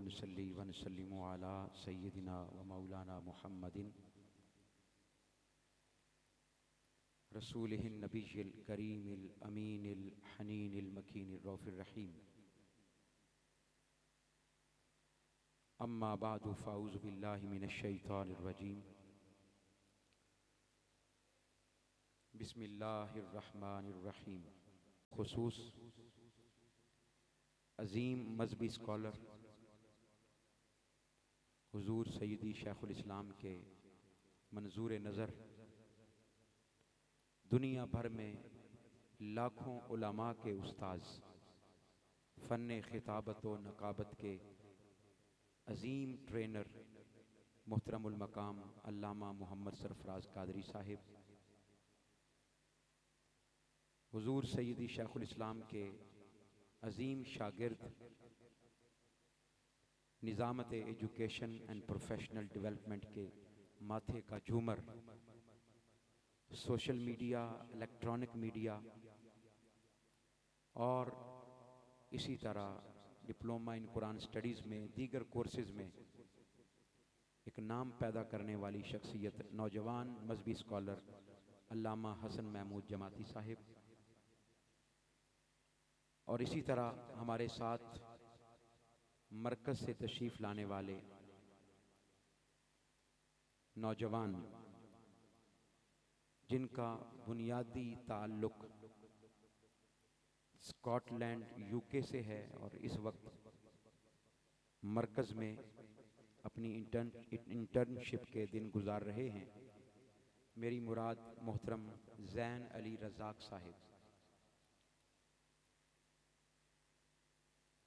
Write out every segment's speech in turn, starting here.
वनसल्ली वनसल्लिमु अला सय्यदिना व मौलाना मुहम्मदिन रसूलिहिन नबिय्यिल करीमिल अमीनिल हनीनिल मकीनिर रऊफिर रहीम। अम्मा बादु फ़ाऊज़ु बिल्लाहि मिनश शैतानिर रजीम। बिस्मिल्लाहिर रहमानिर रहीम। खुसूस अज़ीम मज़हबी स्कॉलर हुज़ूर सैयदी शेखुल इस्लाम के मंजूर नज़र दुनिया भर में लाखों उलमा के उस्ताद, फ़न्ने खिताबत व नकाबत के अज़ीम ट्रेनर मुहतरमुल मकाम अल्लामा मोहम्मद सरफराज कादरी साहिब, हुज़ूर सैयदी शेखुल इस्लाम के अज़ीम शागिर्द, निज़ामत एजुकेशन एंड प्रोफेशनल डेवलपमेंट के माथे का झूमर, सोशल मीडिया, इलेक्ट्रॉनिक मीडिया और इसी तरह डिप्लोमा इन कुरान स्टडीज़ में दीगर कोर्सेज़ में एक नाम पैदा करने वाली शख्सियत नौजवान मजहबी स्कॉलर अल्लामा हसन महमूद जमाती साहिब, और इसी तरह हमारे साथ मरकज़ से तशरीफ़ लाने वाले नौजवान जिनका बुनियादी ताल्लुक़ स्कॉटलैंड यूके से है और इस वक्त मरकज़ में अपनी इंटर्नशिप के दिन गुजार रहे हैं। मेरी मुराद मोहतरम ज़ैन अली रज़ाक साहिब,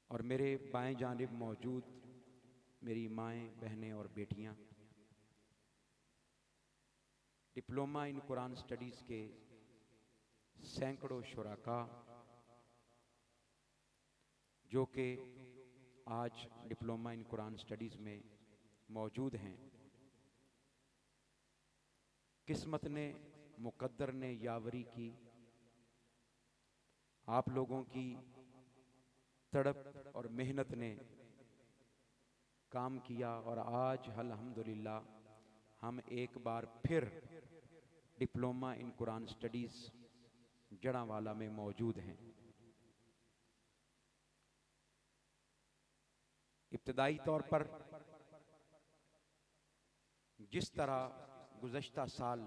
और मेरे बाएं जानिब मौजूद मेरी माएँ, बहनें और बेटियां, डिप्लोमा इन कुरान स्टडीज़ के सैकड़ों शुराका जो कि आज डिप्लोमा इन कुरान स्टडीज़ में मौजूद हैं। किस्मत ने, मुक़द्दर ने यावरी की, आप लोगों की तड़प और मेहनत ने काम किया और आज अल्हम्दुलिल्लाह हम एक बार फिर diploma in Quran studies Jaranwala में मौजूद हैं। इब्तदाई तौर पर जिस तरह गुज़श्ता साल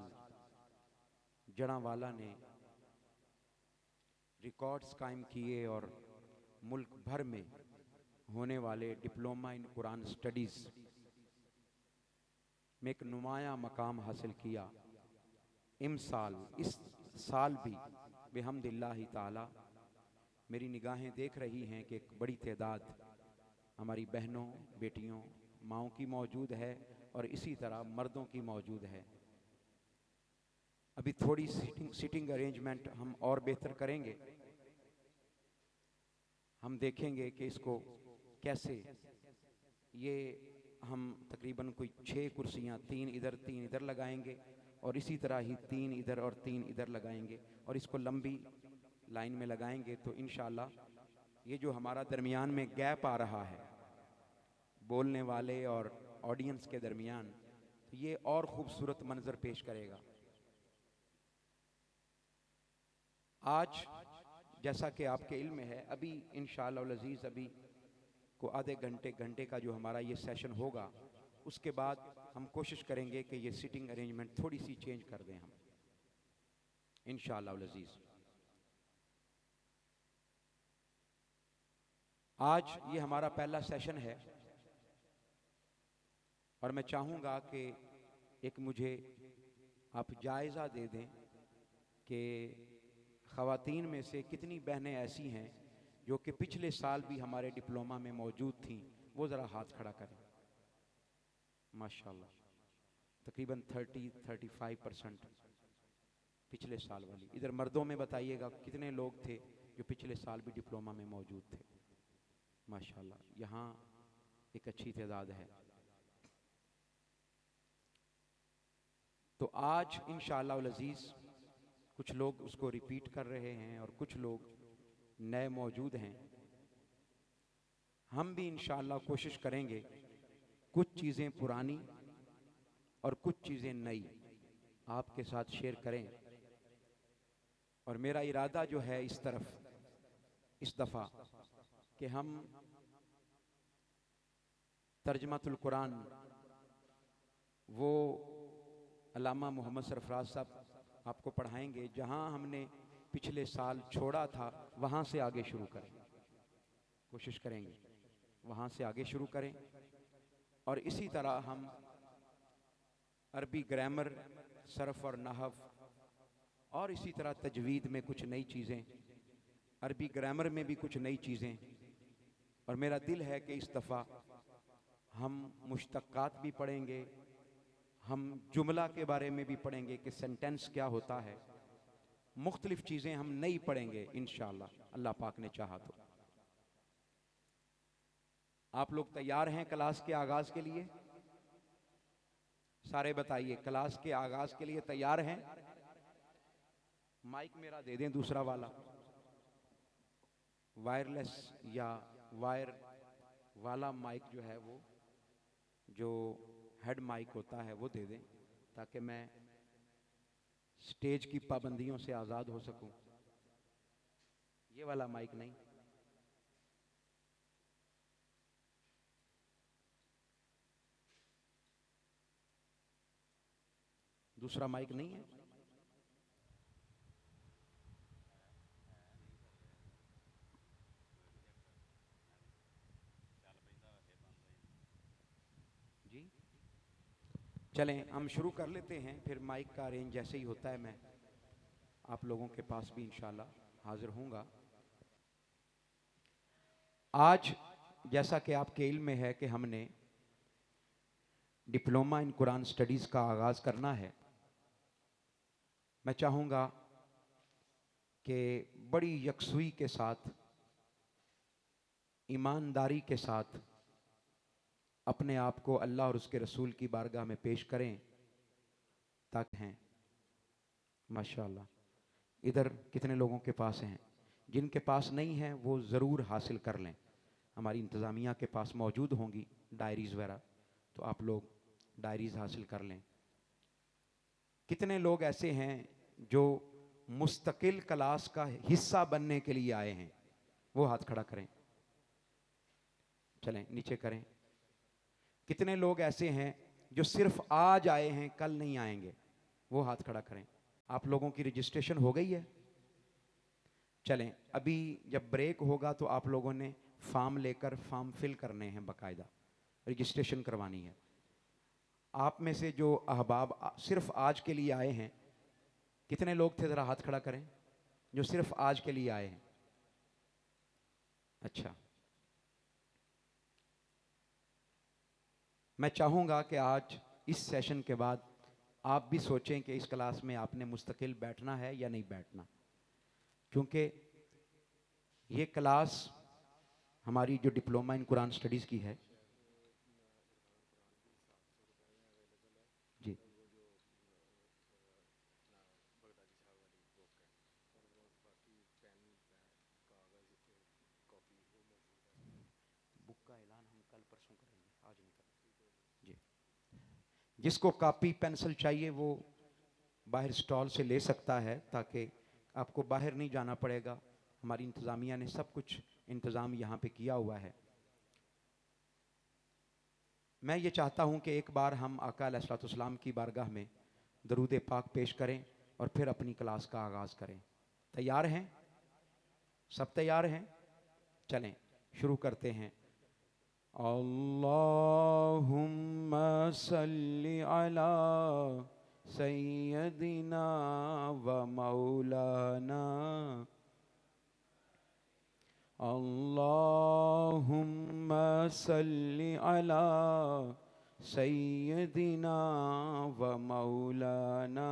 जड़ांवाला ने रिकॉर्ड्स कायम किए और मुल्क भर में होने वाले डिप्लोमा इन कुरान स्टडीज़ में एक नुमाया मकाम हासिल किया, इस साल भी बिहम्दिल्लाहि ताला मेरी निगाहें देख रही हैं कि एक बड़ी तादाद हमारी बहनों, बेटियों, माँओं की मौजूद है और इसी तरह मर्दों की मौजूद है। अभी थोड़ी सीटिंग अरेंजमेंट हम और बेहतर करेंगे। हम देखेंगे कि इसको कैसे, ये हम तकरीबन कोई 6 कुर्सियाँ, 3 इधर लगाएंगे और इसी तरह ही 3 इधर और 3 इधर लगाएंगे और इसको लंबी लाइन में लगाएंगे तो इंशाअल्लाह ये जो हमारा दरमियान में गैप आ रहा है बोलने वाले और ऑडियंस के दरमियान, तो ये और खूबसूरत मंजर पेश करेगा। आज जैसा कि आपके इल्म में है, अभी इंशाअल्लाह अज़ीज़ अभी को आधे घंटे का जो हमारा ये सेशन होगा, उसके बाद हम कोशिश करेंगे कि ये सिटिंग अरेंजमेंट थोड़ी सी चेंज कर दें हम इंशाअल्लाह अज़ीज़। आज ये हमारा पहला सेशन है और मैं चाहूँगा कि एक मुझे आप जायज़ा दे दें कि ख़वातीन में से कितनी बहनें ऐसी हैं जो कि पिछले साल भी हमारे डिप्लोमा में मौजूद थीं, वो ज़रा हाथ खड़ा करें। माशाल्लाह, तकरीबन 30-35% पिछले साल वाली। इधर मर्दों में बताइएगा कितने लोग थे जो पिछले साल भी डिप्लोमा में मौजूद थे। माशाल्लाह, यहाँ एक अच्छी तादाद है। तो आज इंशाअल्लाह अज़ीज़ कुछ लोग उसको रिपीट कर रहे हैं और कुछ लोग नए मौजूद हैं। हम भी इंशाअल्लाह कोशिश करेंगे कुछ चीज़ें पुरानी और कुछ चीज़ें नई आपके साथ शेयर करें। और मेरा इरादा जो है इस तरफ इस दफ़ा कि हम तर्जमातुल कुरान वो अल्लामा मोहम्मद सरफराज साहब आपको पढ़ाएंगे, जहां हमने पिछले साल छोड़ा था वहां से आगे शुरू करें, कोशिश करेंगे वहां से आगे शुरू करें। और इसी तरह हम अरबी ग्रामर, सरफ और नहव, और इसी तरह तजवीद में कुछ नई चीज़ें, अरबी ग्रामर में भी कुछ नई चीज़ें। और मेरा दिल है कि इस दफ़ा हम मुश्तक्कात भी पढ़ेंगे, हम जुमला के बारे में भी पढ़ेंगे कि सेंटेंस क्या होता है। मुख्तलिफ चीज़ें हम नई पढ़ेंगे इंशाअल्लाह, अल्लाह पाक ने चाहा तो। आप लोग तैयार हैं क्लास के आगाज़ के लिए? सारे बताइए, क्लास के आगाज़ के लिए तैयार हैं? माइक मेरा दे दें दूसरा वाला, वायरलेस या वायर वाला माइक जो है, वो जो हेड माइक होता है वो दे दें, ताकि मैं स्टेज की पाबंदियों से आज़ाद हो सकूं। ये वाला माइक नहीं, दूसरा माइक नहीं है। जी चलें हम शुरू कर लेते हैं, फिर माइक का अरेंज जैसे ही होता है मैं आप लोगों के पास भी इंशाल्लाह हाजिर होऊंगा। आज जैसा कि आपके इल्म में है कि हमने डिप्लोमा इन कुरान स्टडीज़ का आगाज़ करना है। मैं चाहूँगा कि बड़ी यकसुई के साथ, ईमानदारी के साथ अपने आप को अल्लाह और उसके रसूल की बारगाह में पेश करें, ताकि हैं माशाअल्लाह। इधर कितने लोगों के पास हैं? जिनके पास नहीं है वो ज़रूर हासिल कर लें, हमारी इंतज़ामिया के पास मौजूद होंगी डायरीज़ वगैरह, तो आप लोग डायरीज़ हासिल कर लें। कितने लोग ऐसे हैं जो मुस्तकिल क्लास का हिस्सा बनने के लिए आए हैं? वो हाथ खड़ा करें, चलें नीचे करें। कितने लोग ऐसे हैं जो सिर्फ आज आए हैं, कल नहीं आएंगे? वो हाथ खड़ा करें। आप लोगों की रजिस्ट्रेशन हो गई है? चलें, अभी जब ब्रेक होगा तो आप लोगों ने फॉर्म लेकर फॉर्म फिल करने हैं, बाकायदा रजिस्ट्रेशन करवानी है। आप में से जो अहबाब सिर्फ आज के लिए आए हैं, कितने लोग थे? ज़रा हाथ खड़ा करें जो सिर्फ आज के लिए आए हैं। अच्छा, मैं चाहूँगा कि आज इस सेशन के बाद आप भी सोचें कि इस क्लास में आपने मुस्तकिल बैठना है या नहीं बैठना, क्योंकि ये क्लास हमारी जो डिप्लोमा इन कुरान स्टडीज़ की है। जी, बुक का ऐलान हम कल परसों करेंगे, आज नहीं करेंगे। जी, जिसको कापी पेंसिल चाहिए वो बाहर स्टॉल से ले सकता है, ताकि आपको बाहर नहीं जाना पड़ेगा। हमारी इंतज़ामिया ने सब कुछ इंतज़ाम यहाँ पे किया हुआ है। मैं ये चाहता हूँ कि एक बार हम आका अलैहिस्सलाम की बारगाह में दरूद पाक पेश करें और फिर अपनी क्लास का आगाज़ करें। तैयार हैं? सब तैयार हैं? चलें शुरू करते हैं। अल्लाहुम्मा सल्ली अला सय्यदिना व मौलाना, अल्लाहुम्मा सल्ली अला सय्यदिना व मौलाना,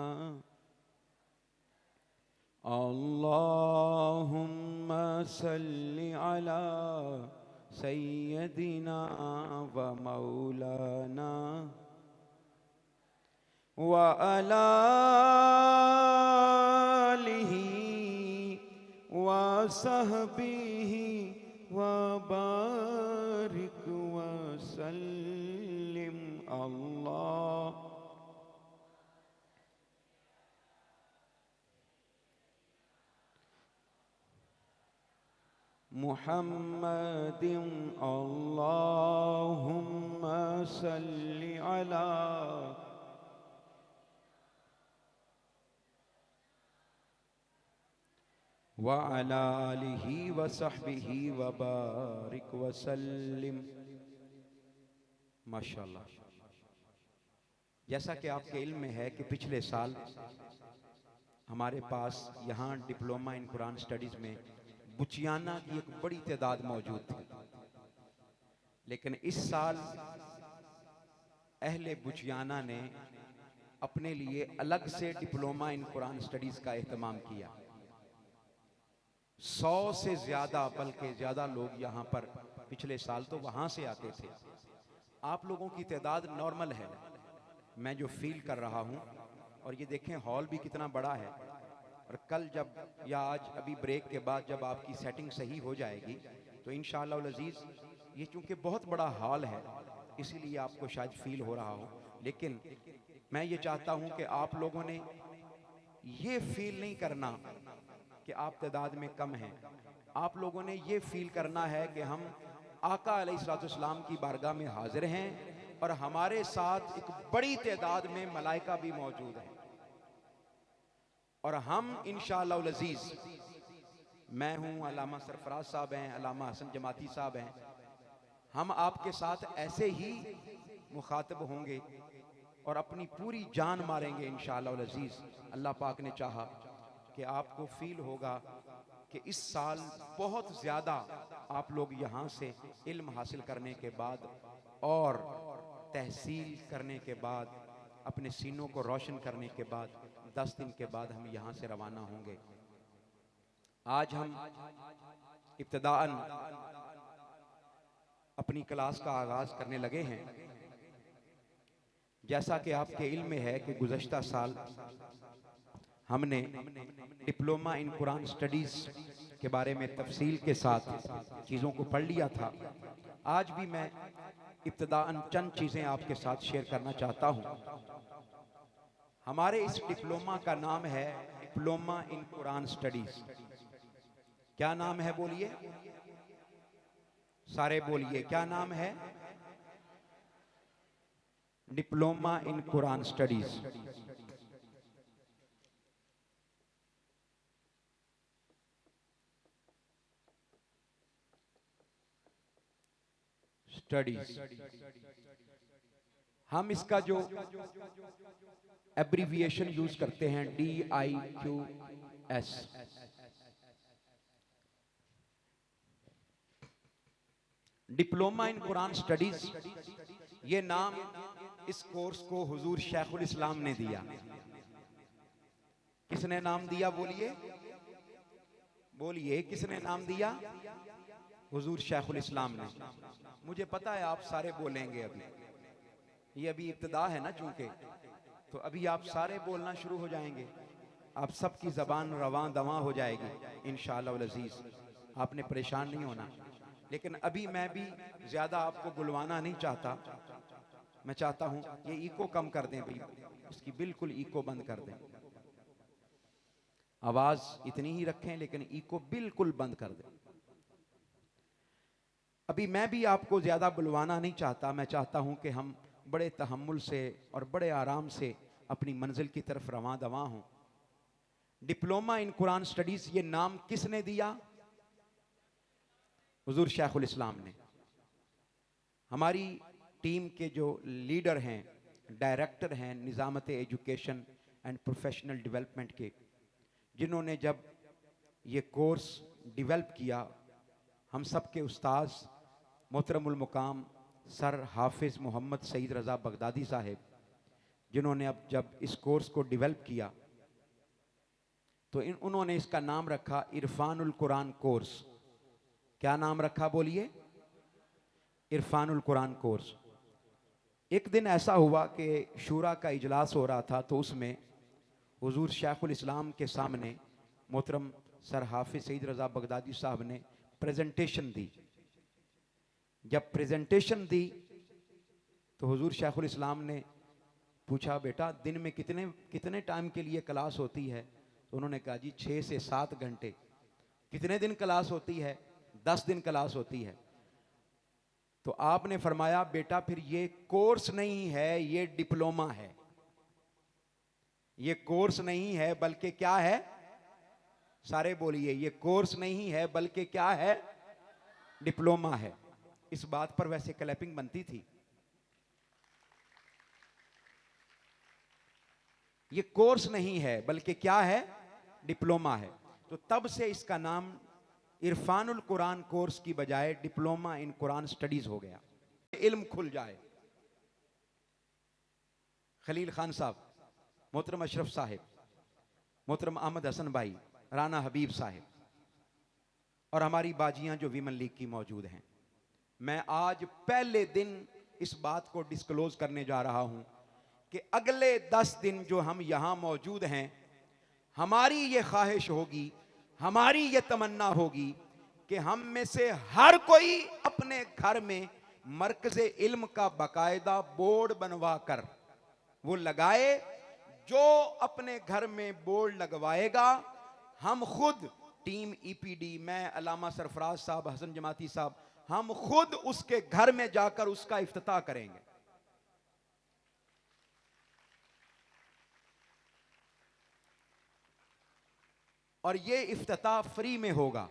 अल्लाहुम्मा सल्ली अला सय्यदिना व मौलाना व अला आलिही व सहबिही व मुहम्मदिन अल्लाहुम्मा सल्लि अला व अला आलिहि व सहबिहि व बारिक व सल्लिम। माशाअल्लाह। जैसा कि आपके इल्म में है कि पिछले साल हमारे पास यहाँ डिप्लोमा इन कुरान स्टडीज़ में बुचियाना की एक बड़ी तादाद मौजूद थी, लेकिन इस साल अहले बुचियाना ने अपने लिए अलग से डिप्लोमा इन कुरान स्टडीज़ का एहतमाम किया। 100 से ज़्यादा, बल्कि ज़्यादा लोग यहाँ पर पिछले साल तो वहाँ से आते थे। आप लोगों की तादाद नॉर्मल है, मैं जो फील कर रहा हूँ। और ये देखें हॉल भी कितना बड़ा है। और कल जब या आज अभी ब्रेक के बाद जब आपकी सेटिंग सही हो जाएगी तो इंशाअल्लाह अज़ीज़, ये चूँकि बहुत बड़ा हॉल है इसीलिए आपको शायद फील हो रहा हो, लेकिन मैं ये चाहता हूँ कि आप लोगों ने ये फील नहीं करना कि आप तादाद में कम हैं। आप लोगों ने ये फील करना है कि हम आका अलैहिस्सलाम की बारगाह में हाजिर हैं और हमारे साथ एक बड़ी तादाद में मलाइका भी मौजूद हैं। और हम इंशाअल्लाह अज़ीज़, मैं हूँ, अल्लामा सरफराज साहब हैं, अल्लामा हसन जमाती साहब हैं, हम आपके साथ ऐसे ही मुखातब होंगे और अपनी पूरी जान मारेंगे इंशाअल्लाह अज़ीज़। अल्लाह पाक ने चाहा कि आपको फील होगा कि इस साल बहुत ज़्यादा आप लोग यहाँ से इल्म हासिल करने के बाद और तहसील करने के बाद, अपने सीनों को रोशन करने के बाद 10 दिन के बाद हम यहाँ से रवाना होंगे। आज हम इब्तिदाअन अपनी क्लास का आगाज़ करने लगे हैं। जैसा कि आपके इल्म में है कि गुज़श्ता साल हमने डिप्लोमा इन कुरान स्टडीज़ के बारे में तफसील के साथ चीज़ों को पढ़ लिया था। आज भी मैं इब्तिदाअन चंद चीज़ें आपके साथ शेयर करना चाहता हूँ। हमारे इस डिप्लोमा का नाम है डिप्लोमा इन कुरान स्टडीज़। क्या नाम है बोलिए, सारे बोलिए, क्या नाम है? Diploma in Quran studies. हम इसका जो एब्रीविएशन यूज करते हैं DIQS, diploma in Quran studies, ये नाम इस कोर्स को हुजूर शेखुल इस्लाम ने दिया। किसने नाम दिया बोलिए, बोलिए किसने नाम दिया? हुजूर शेखुल इस्लाम ने। मुझे पता है आप सारे बोलेंगे, ये अभी इब्तिदा है ना चूंकि, तो अभी आप सारे बोलना शुरू हो जाएंगे, आप सबकी ज़बान रवां दवां हो जाएगी इंशाअल्लाह अज़ीज़। आपने परेशान नहीं होना, लेकिन अभी मैं भी ज़्यादा आपको बुलवाना नहीं चाहता। मैं चाहता हूँ ये इको कम कर दें भाई, उसकी बिल्कुल इको बंद कर दें, आवाज़ इतनी ही रखें लेकिन इको बिल्कुल बंद कर दें। अभी मैं भी आपको ज़्यादा बुलवाना नहीं चाहता। मैं चाहता हूँ कि हम बड़े तहम्मुल से और बड़े आराम से अपनी मंजिल की तरफ रवां दवां हों। डिप्लोमा इन कुरान स्टडीज़, ये नाम किसने दिया? हुजूर शेखुल इस्लाम ने। हमारी टीम के जो लीडर हैं, डायरेक्टर हैं निज़ामत एजुकेशन एंड प्रोफेशनल डेवलपमेंट के, जिन्होंने जब ये कोर्स डेवलप किया, हम सब के उस्ताद मोहतरमुल मुकाम सर हाफिज़ मोहम्मद सईद रज़ा बगदादी साहब, जिन्होंने अब जब इस कोर्स को डेवलप किया तो उन्होंने इसका नाम रखा इरफानुल कुरान कोर्स। क्या नाम रखा बोलिए? इरफानुल कुरान कोर्स। एक दिन ऐसा हुआ कि शूरा का इजलास हो रहा था, तो उसमें हुजूर शेखुल इस्लाम के सामने मोहतरम सर हाफिज़ सईद रज़ा बगदादी साहब ने प्रेजेंटेशन दी। जब प्रेजेंटेशन दी तो हुजूर शेखुल इस्लाम ने पूछा, बेटा दिन में कितने टाइम के लिए क्लास होती है? तो उन्होंने कहा जी 6 से 7 घंटे। कितने दिन क्लास होती है? 10 दिन क्लास होती है। तो आपने फरमाया बेटा फिर ये कोर्स नहीं है, ये डिप्लोमा है। ये कोर्स नहीं है बल्कि क्या है? सारे बोलिए, ये कोर्स नहीं है बल्कि क्या है? डिप्लोमा है। इस बात पर वैसे क्लैपिंग बनती थी। ये कोर्स नहीं है बल्कि क्या है? डिप्लोमा है। तो तब से इसका नाम इरफानुल कुरान कोर्स की बजाय डिप्लोमा इन कुरान स्टडीज हो गया। इल्म खुल जाए। खलील खान साहब, मोहतरम अशरफ साहिब, मोहतरम अहमद हसन भाई, राना हबीब साहिब और हमारी बाजियां जो वीमन लीग की मौजूद हैं, मैं आज पहले दिन इस बात को डिस्क्लोज करने जा रहा हूं कि अगले 10 दिन जो हम यहां मौजूद हैं, हमारी ये ख्वाहिश होगी, हमारी ये तमन्ना होगी कि हम में से हर कोई अपने घर में मरकज़े इल्म का बाकायदा बोर्ड बनवा कर वो लगाए। जो अपने घर में बोर्ड लगवाएगा, हम खुद टीम ईपीडी, मैं, अल्लामा सरफराज साहब, हसन जमाती साहब, हम खुद उसके घर में जाकर उसका इफ्तिताह करेंगे। और ये इफ्तिताह फ्री में होगा,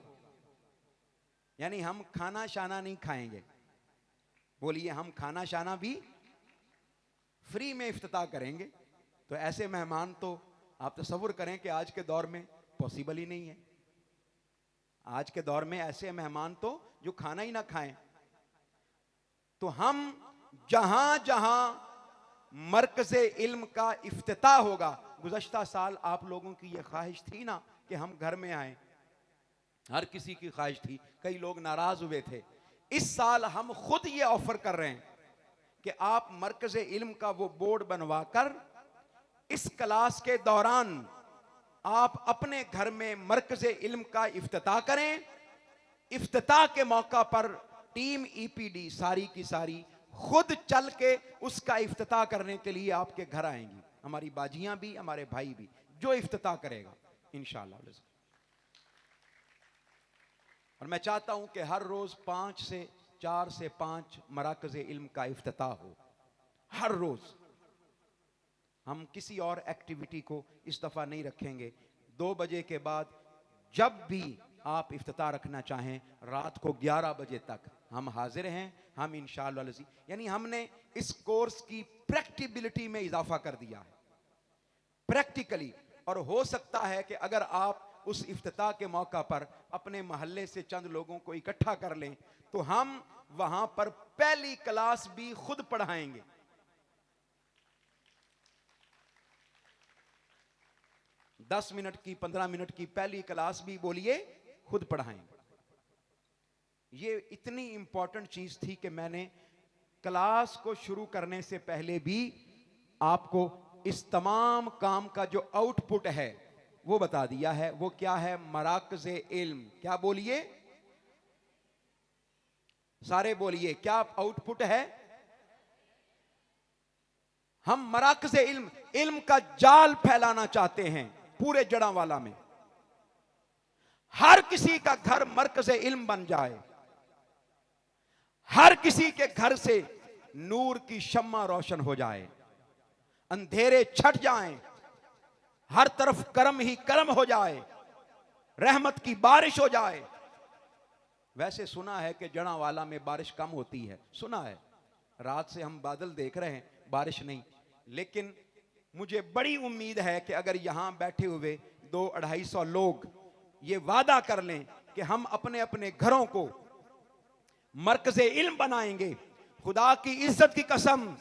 यानी हम खाना शाना नहीं खाएंगे। बोलिए, हम खाना शाना भी फ्री में इफ्तिताह करेंगे। तो ऐसे मेहमान तो आप तसव्वुर करें कि आज के दौर में पॉसिबल ही नहीं है। आज के दौर में ऐसे मेहमान तो जो खाना ही ना खाएं। तो हम जहां जहां मरकज़े इल्म का इफ्तिताह होगा, गुज़श्ता साल आप लोगों की यह ख्वाहिश थी ना कि हम घर में आए, हर किसी की ख्वाहिश थी, कई लोग नाराज हुए थे। इस साल हम खुद ये ऑफर कर रहे हैं कि आप मरकज़े इल्म का वो बोर्ड बनवा कर इस क्लास के दौरान आप अपने घर में मरकज़े इल्म का इफ्तिताह करें। इफ्तिताह के मौका पर टीम ईपीडी सारी की सारी खुद चल के उसका इफ्तिताह करने के लिए आपके घर आएंगी। हमारी बाजियां भी, हमारे भाई भी, जो इफ्तिताह करेगा इंशाअल्लाह। और मैं चाहता हूं कि हर रोज 4 से 5 मराकज़े इल्म का इफ्तिताह हो। हर रोज हम किसी और एक्टिविटी को इस दफा नहीं रखेंगे। 2 बजे के बाद जब भी आप इफ्तिताह रखना चाहें, रात को 11 बजे तक हम हाजिर हैं। हम इंशाअल्लाह, यानी हमने इस कोर्स की प्रैक्टिबिलिटी में इजाफा कर दिया है, प्रैक्टिकली। और हो सकता है कि अगर आप उस इफ्तिताह के मौका पर अपने मोहल्ले से चंद लोगों को इकट्ठा कर लें, तो हम वहां पर पहली क्लास भी खुद पढ़ाएंगे। दस मिनट की, 15 मिनट की पहली क्लास भी बोलिए खुद पढ़ाएंगे। ये इतनी इंपॉर्टेंट चीज थी कि मैंने क्लास को शुरू करने से पहले भी आपको इस तमाम काम का जो आउटपुट है वो बता दिया है। वो क्या है? मराकज़े इल्म। क्या बोलिए, सारे बोलिए, क्या आउटपुट है? हम मराकज़े इल्म, इल्म का जाल फैलाना चाहते हैं पूरे जड़ावाला में। हर किसी का घर मरकज़े इल्म बन जाए, हर किसी के घर से नूर की शम्मा रोशन हो जाए, अंधेरे छट जाएं, हर तरफ करम ही करम हो जाए, रहमत की बारिश हो जाए। वैसे सुना है कि जड़ावाला में बारिश कम होती है, सुना है। रात से हम बादल देख रहे हैं, बारिश नहीं। लेकिन मुझे बड़ी उम्मीद है कि अगर यहां बैठे हुए 200-250 लोग ये वादा कर लें कि हम अपने अपने घरों को मरकज़े इल्म बनाएंगे, खुदा की इज्जत की कसम,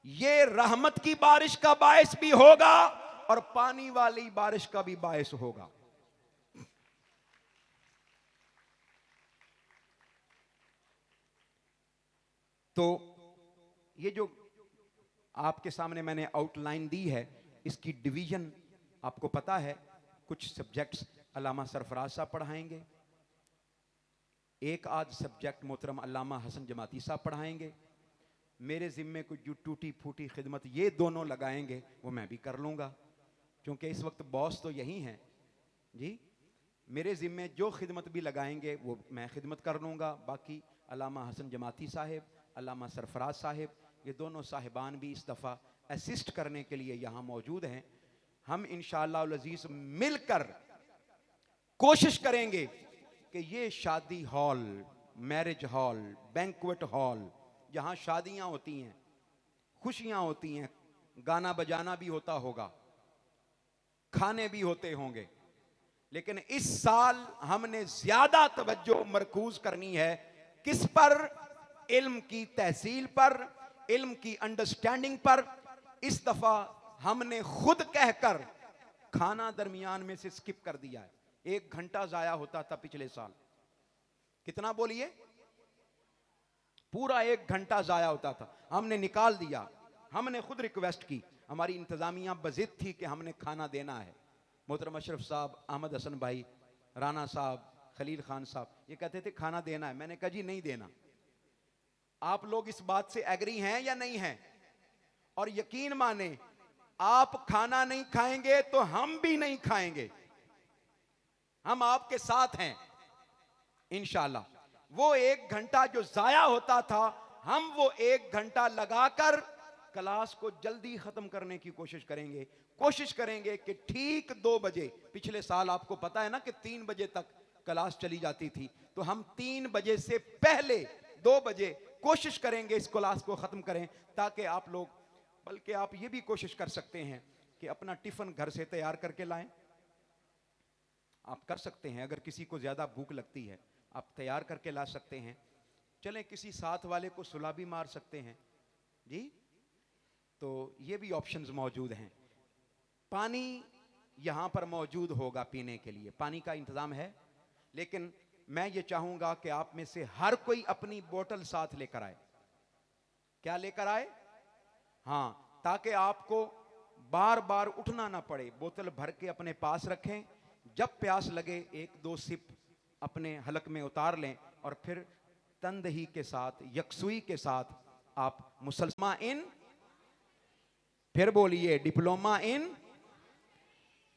ये रहमत की बारिश का बायस भी होगा और पानी वाली बारिश का भी बायस होगा। तो ये जो आपके सामने मैंने आउटलाइन दी है, इसकी डिवीजन आपको पता है। कुछ सब्जेक्ट्स अल्लामा सरफराज साहब पढ़ाएंगे, एक आध सब्जेक्ट मोहतरम अल्लामा हसन जमाती साहब पढ़ाएंगे। मेरे जिम्मे कुछ जो टूटी फूटी खिदमत ये दोनों लगाएंगे वो मैं भी कर लूँगा, क्योंकि इस वक्त बॉस तो यही हैं जी। मेरे ज़िम्मे जो खिदमत भी लगाएंगे वो मैं खिदमत कर लूँगा। बाकी अल्लामा हसन जमाती साहिब, अल्लामा सरफराज साहिब, ये दोनों साहिबान भी इस दफ़ा असिस्ट करने के लिए यहाँ मौजूद हैं। हम इंशाअल्लाह अल अज़ीज़ मिलकर कोशिश करेंगे कि ये शादी hall, marriage hall, banquet hall, जहाँ शादियाँ होती हैं, खुशियाँ होती हैं, गाना बजाना भी होता होगा, खाने भी होते होंगे, लेकिन इस साल हमने ज्यादा तवज्जो मरकूज करनी है किस पर? इल्म की तहसील पर, इल्म की अंडरस्टैंडिंग पर। इस दफा हमने खुद कहकर खाना दरमियान में से स्किप कर दिया है। 1 घंटा जाया होता था पिछले साल, कितना बोलिए, पूरा 1 घंटा जाया होता था, हमने निकाल दिया। हमने खुद रिक्वेस्ट की, हमारी इंतजामिया बजिद थी कि हमने खाना देना है। मोहतरम अशरफ साहब, अहमद हसन भाई, राना साहब, खलील खान साहब, ये कहते थे खाना देना है। मैंने कहा जी नहीं देना। आप लोग इस बात से एग्री हैं या नहीं हैं? और यकीन माने, आप खाना नहीं खाएंगे तो हम भी नहीं खाएंगे। हम आपके साथ हैं इंशाअल्लाह। वो 1 घंटा जो जाया होता था, हम वो 1 घंटा लगाकर क्लास को जल्दी खत्म करने की कोशिश करेंगे। कोशिश करेंगे कि ठीक 2 बजे, पिछले साल आपको पता है ना कि 3 बजे तक क्लास चली जाती थी, तो हम 3 बजे से पहले 2 बजे कोशिश करेंगे इस क्लास को खत्म करें, ताकि आप लोग, बल्कि आप ये भी कोशिश कर सकते हैं कि अपना टिफिन घर से तैयार करके लाएं। आप कर सकते हैं, अगर किसी को ज्यादा भूख लगती है आप तैयार करके ला सकते हैं। चलें, किसी साथ वाले को सुला भी मार सकते हैं जी, तो ये भी ऑप्शंस मौजूद हैं। पानी यहां पर मौजूद होगा पीने के लिए, पानी का इंतजाम है। लेकिन मैं ये चाहूंगा कि आप में से हर कोई अपनी बोतल साथ लेकर आए। क्या लेकर आए? हां, ताकि आपको बार बार उठना ना पड़े। बोतल भर के अपने पास रखें, जब प्यास लगे 1-2 सिप अपने हलक में उतार लें, और फिर तंदही के साथ, यकसुई के साथ आप मुसलमा इन, फिर बोलिए डिप्लोमा इन।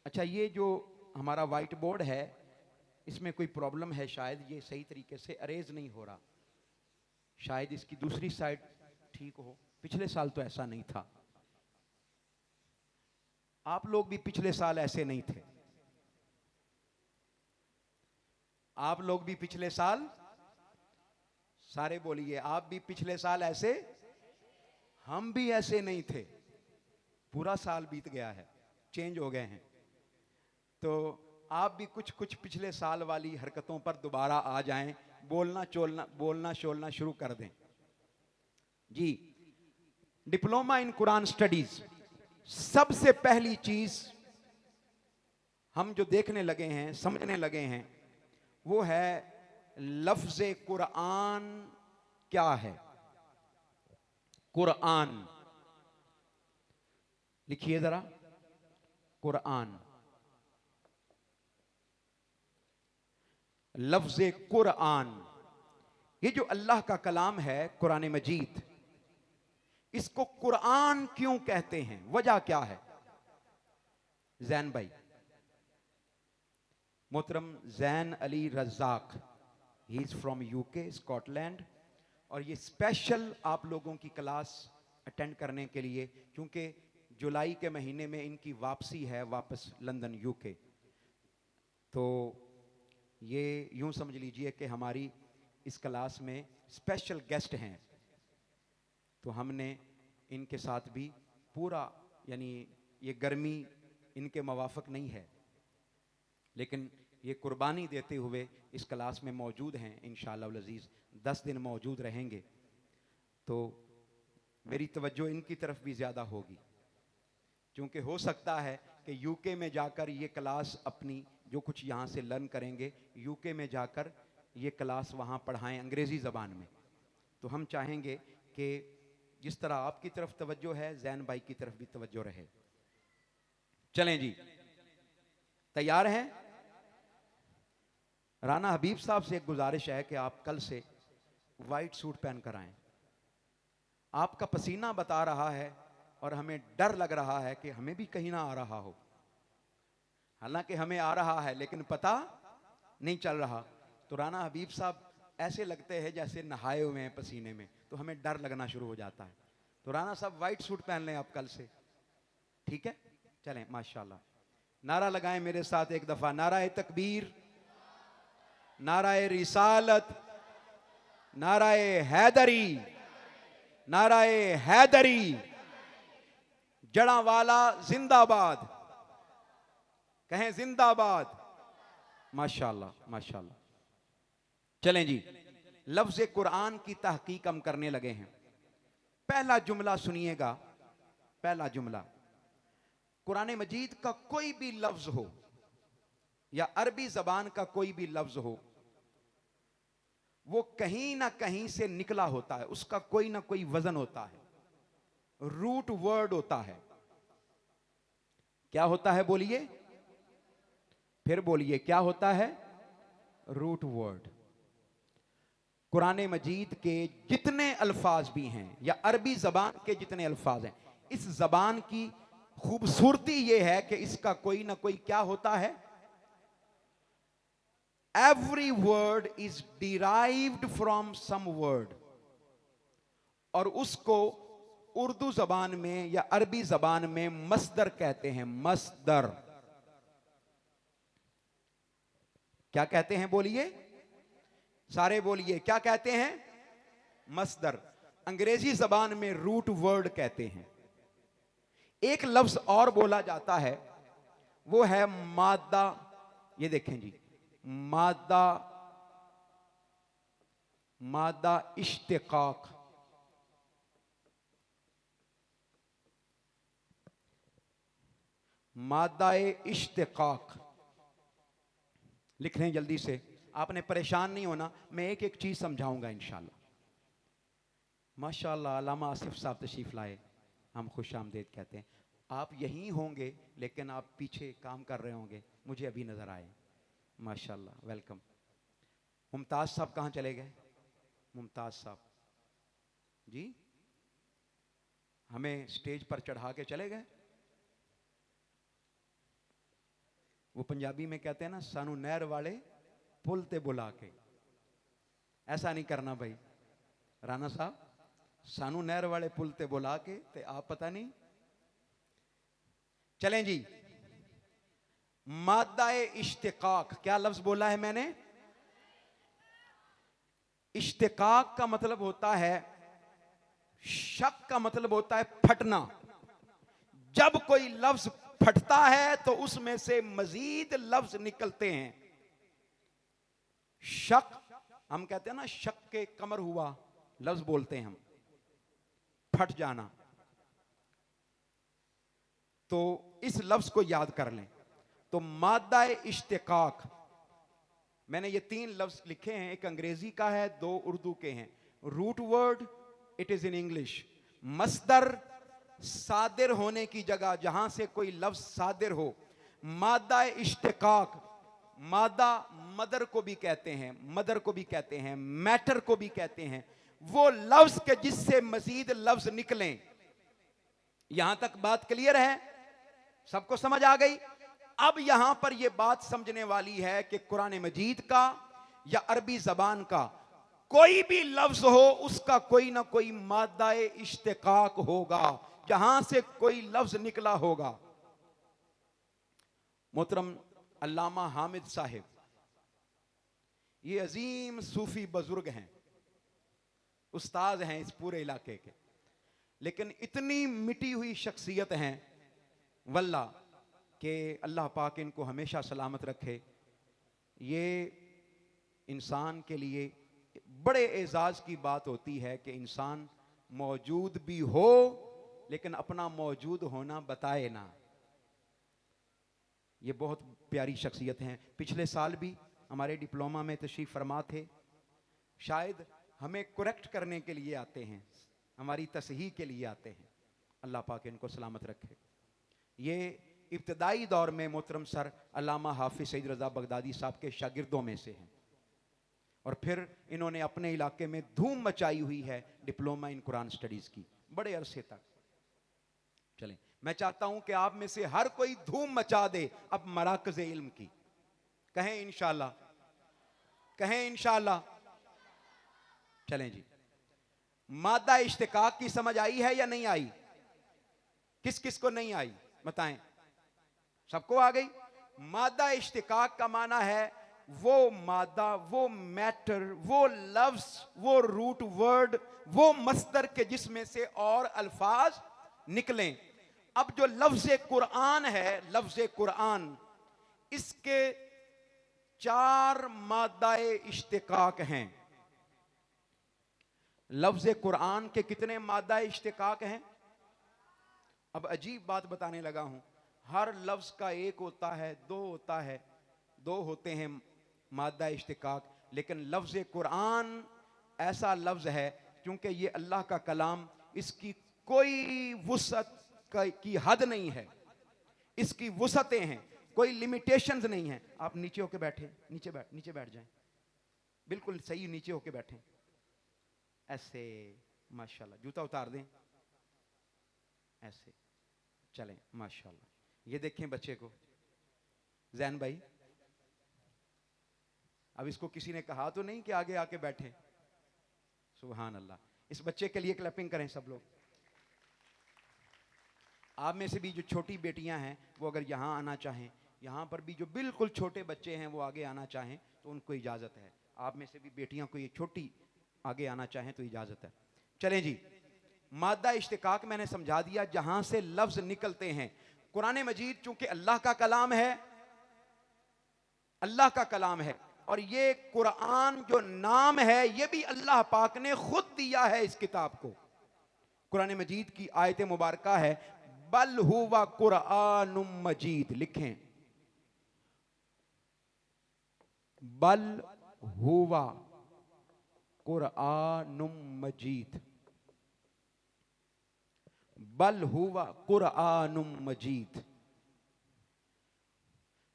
अच्छा, ये जो हमारा व्हाइट बोर्ड है, इसमें कोई प्रॉब्लम है, शायद ये सही तरीके से अरेज नहीं हो रहा, शायद इसकी दूसरी साइड ठीक हो। पिछले साल तो ऐसा नहीं था। आप लोग भी पिछले साल ऐसे नहीं थे। आप लोग भी पिछले साल, सारे बोलिए, आप भी पिछले साल ऐसे, हम भी ऐसे नहीं थे। पूरा साल बीत गया है, चेंज हो गए हैं, तो आप भी कुछ कुछ पिछले साल वाली हरकतों पर दोबारा आ जाएं, बोलना शोलना शुरू कर दें जी। डिप्लोमा इन कुरान स्टडीज, सबसे पहली चीज हम जो देखने लगे हैं, समझने लगे हैं, वो है लफ्ज़े कुरान क्या है। कुरान लिखिए जरा, कुरान, लफ्ज़े कुरान, ये जो अल्लाह का कलाम है कुरान मजीद, इसको कुरान क्यों कहते हैं, वजह क्या है? जैन भाई, मोहतरम Zain Ali Razak, he is from UK, Scotland, और ये स्पेशल आप लोगों की क्लास अटेंड करने के लिए, क्योंकि जुलाई के महीने में इनकी वापसी है वापस लंदन यूके, तो ये यूं समझ लीजिए कि हमारी इस क्लास में स्पेशल गेस्ट हैं, तो हमने इनके साथ भी पूरा, यानी ये गर्मी इनके मुवाफिक नहीं है, लेकिन ये कुर्बानी देते हुए इस क्लास में मौजूद हैं। इंशाअल्लाह अज़ीज़ 10 दिन मौजूद रहेंगे, तो मेरी तवज्जो इनकी तरफ भी ज़्यादा होगी, क्योंकि हो सकता है कि यूके में जाकर ये क्लास अपनी जो कुछ यहाँ से लर्न करेंगे, यूके में जाकर ये क्लास वहाँ पढ़ाएं अंग्रेज़ी ज़बान में। तो हम चाहेंगे कि जिस तरह आपकी तरफ तवज्जो है, जैन भाई की तरफ भी तवज्जो रहे। चलें जी, तैयार हैं? राना हबीब साहब से एक गुजारिश है कि आप कल से वाइट सूट पहन कर आएं। आपका पसीना बता रहा है और हमें डर लग रहा है कि हमें भी कहीं ना आ रहा हो। हालांकि हमें आ रहा है, लेकिन पता नहीं चल रहा, तो राना हबीब साहब ऐसे लगते हैं जैसे नहाए हुए हैं पसीने में, तो हमें डर लगना शुरू हो जाता है। तो राना साहब वाइट सूट पहन लें आप कल से, ठीक है? चलें, माशाल्लाह। नारा लगाएं मेरे साथ एक दफा, नाराए तकबीर, नाराए रिसालत, नाराए हैदरी, नाराए हैदरी, जड़ावाला जिंदाबाद, कहें जिंदाबाद। माशाल्लाह माशाल्लाह। चलें जी, लफ्ज़ कुरान की तहकीक हम करने लगे हैं। पहला जुमला सुनिएगा, पहला जुमला, कुरान मजीद का कोई भी लफ्ज़ हो या अरबी ज़बान का कोई भी लफ्ज़ हो, वो कहीं ना कहीं से निकला होता है, उसका कोई ना कोई वजन होता है, रूट वर्ड होता है। क्या होता है बोलिए, फिर बोलिए, क्या होता है? Root word. कुरान मजीद के जितने अल्फाज भी हैं या अरबी जबान के जितने अल्फाज हैं, इस जबान की खूबसूरती यह है कि इसका कोई ना कोई क्या होता है, every word is derived from some word, और उसको उर्दू जबान में या अरबी जबान में मस्दर कहते हैं। मस्दर क्या कहते हैं बोलिए, सारे बोलिए, क्या कहते हैं? मस्दर। अंग्रेजी जबान में रूट वर्ड कहते हैं। एक लफ्ज और बोला जाता है, वो है मादा। ये देखें जी, मादा, मादा इश्तिकाक। मादाए इश्तिकाक लिख लें जल्दी से, आपने परेशान नहीं होना, मैं एक एक चीज समझाऊंगा इंशाल्लाह। माशाल्लाह, अल्लामा आसिफ साहब तशरीफ लाए, हम खुश आमदेद कहते हैं। आप यहीं होंगे लेकिन आप पीछे काम कर रहे होंगे, मुझे अभी नजर आए। माशाल्लाह, वेलकम। मुमताज साहब कहाँ चले गए? मुमताज साहब जी, हमें स्टेज पर चढ़ा के चले गए। वो पंजाबी में कहते हैं ना, सानू नहर वाले पुल ते बुला के। ऐसा नहीं करना भाई राना साहब, सानू नहर वाले पुल ते बुला के ते आप पता नहीं। चलें जी, मादाए इश्तिकाक, क्या लफ्ज बोला है मैंने? इश्तिकाक का मतलब होता है, शक का मतलब होता है फटना। जब कोई लफ्ज फटता है तो उसमें से मजीद लफ्ज निकलते हैं। शक, हम कहते हैं ना शक के कमर हुआ, लफ्ज बोलते हैं हम, फट जाना। तो इस लफ्ज को याद कर लें। तो मादाए इश्तिकाक, मैंने ये 3 लफ्ज लिखे हैं, एक अंग्रेजी का है, 2 उर्दू के हैं। Root word, it is in English. मस्दर, सादिर होने की जगह जहां से कोई लफ्ज सादिर हो। मादाए इश्तिकाक, मादा मदर को भी कहते हैं, मदर को भी कहते हैं, मैटर को भी कहते हैं। वो लफ्ज के जिससे मजीद लफ्ज निकलें। यहां तक बात क्लियर है? सबको समझ आ गई? अब यहां पर यह बात समझने वाली है कि कुरान मजीद का या अरबी जबान का कोई भी लफ्ज हो, उसका कोई ना कोई मादाए इश्तिकाक होगा, जहां से कोई लफ्ज निकला होगा। मोहतरम अल्लामा हामिद साहिब, ये अजीम सूफी बुजुर्ग हैं, उस्ताद हैं इस पूरे इलाके के, लेकिन इतनी मिटी हुई शख्सियत हैं वल्लाह कि अल्लाह पाक इनको हमेशा सलामत रखे। ये इंसान के लिए बड़े एजाज की बात होती है कि इंसान मौजूद भी हो लेकिन अपना मौजूद होना बताए ना। ये बहुत प्यारी शख्सियत हैं। पिछले साल भी हमारे डिप्लोमा में तशरीफ फरमा थे। शायद हमें करेक्ट करने के लिए आते हैं, हमारी तसहीह के लिए आते हैं। अल्लाह पाक इनको सलामत रखे। ये इब्तदाई दौर में मोहतरम सर अल्लामा हाफिज सईद रज़ा बगदादी साहब के शागिर्दों में से हैं, और फिर इन्होंने अपने इलाके में धूम मचाई हुई है डिप्लोमा इन कुरान स्टडीज की बड़े अरसे तक। चलें, मैं चाहता हूं कि आप में से हर कोई धूम मचा दे अब मराकज़ इल्म की, कहें इंशाअल्लाह। कहें इंशाअल्लाह। चलें जी, मादा इश्तिकाक की समझ आई है या नहीं आई? किस किस को नहीं आई बताएं? सबको आ गई। मादा इश्तिकाक का माना है वो मादा, वो मैटर, वो लफ्ज, वो रूट वर्ड, वो मस्दर के जिसमें से और अल्फाज निकलें। अब जो लफ्ज कुरान है, लफ्ज कुरान, इसके 4 मादाए इश्तिकाक हैं। लफ्ज कुरान के कितने मादाए इश्तिकाक हैं? अब अजीब बात बताने लगा हूं। हर लफ्ज का एक होता है, दो होता है, दो होते हैं मादा इश्तिकाक, लेकिन लफ्ज कुरान ऐसा लफ्ज है क्योंकि ये अल्लाह का कलाम, इसकी कोई वुसअत की हद नहीं है, इसकी वुसअतें हैं, कोई लिमिटेशंस नहीं है। आप नीचे होके बैठे, नीचे बैठ जाएं, बिल्कुल सही नीचे होके बैठे, ऐसे माशाल्लाह। जूता उतार दें, ऐसे चलें माशाल्लाह। ये देखें बच्चे को, जैन भाई, अब इसको किसी ने कहा तो नहीं कि आगे आके बैठे? सुभान अल्लाह। इस बच्चे के लिए क्लैपिंग करें सब लोग। आप में से भी जो छोटी बेटियां हैं वो अगर यहां आना चाहें, यहां पर भी जो बिल्कुल छोटे बच्चे हैं वो आगे आना चाहें तो उनको इजाजत है। आप में से भी बेटियां कोई छोटी आगे आना चाहें तो इजाजत है। चलें जी, मादा इश्तिकाक मैंने समझा दिया, जहां से लफ्ज निकलते हैं। कुरान मजीद चूंकि अल्लाह का कलाम है, अल्लाह का कलाम है, और ये कुरान जो नाम है ये भी अल्लाह पाक ने खुद दिया है इस किताब को। कुरान मजीद की आयत मुबारका है बल हुवा कुरानुम मजीद, लिखें बल हुवा कुरानुम मजीद, बल हुवा कुरानुम मजीद।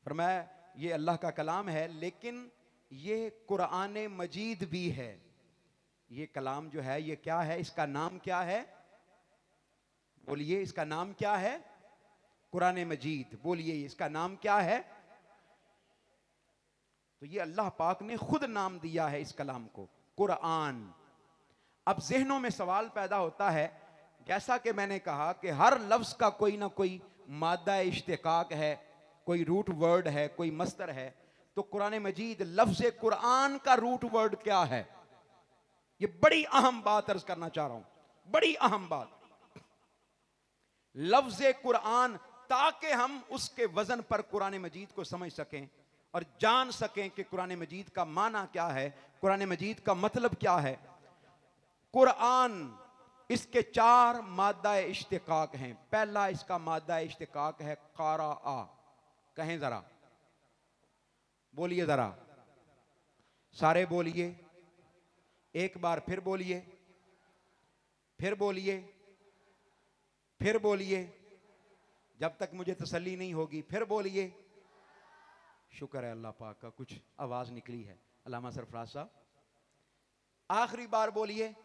फरमाया ये अल्लाह का कलाम है, लेकिन ये कुरान मजीद भी है। ये कलाम जो है ये क्या है? इसका नाम क्या है? बोलिए, इसका नाम क्या है? कुरान मजीद। बोलिए, इसका नाम क्या है? तो ये अल्लाह पाक ने खुद नाम दिया है इस कलाम को, कुरान। अब जहनों में सवाल पैदा होता है, जैसा कि मैंने कहा कि हर लफ्ज का कोई ना कोई मादा इश्तिकाक है, कोई रूट वर्ड है, कोई मस्तर है। तो कुरान मजीद लफ्ज कुरान का रूट वर्ड क्या है? ये बड़ी अहम बात अर्ज करना चाह रहा हूं, बड़ी अहम बात। लफ्ज कुरान, ताकि हम उसके वजन पर कुरान मजीद को समझ सकें और जान सकें कि कुरान मजीद का माना क्या है, कुरान मजीद का मतलब क्या है। कुरान, इसके 4 मादा इश्तिकाक हैं। पहला इसका मादा इश्तिकाक है कारा आ। कहें जरा, बोलिए जरा, सारे बोलिए, एक बार फिर बोलिए, फिर बोलिए, फिर बोलिए, जब तक मुझे तसल्ली नहीं होगी फिर बोलिए। शुक्र है अल्लाह पाक का, कुछ आवाज निकली है। अल्लामा सरफराज साहब, आखिरी बार बोलिए।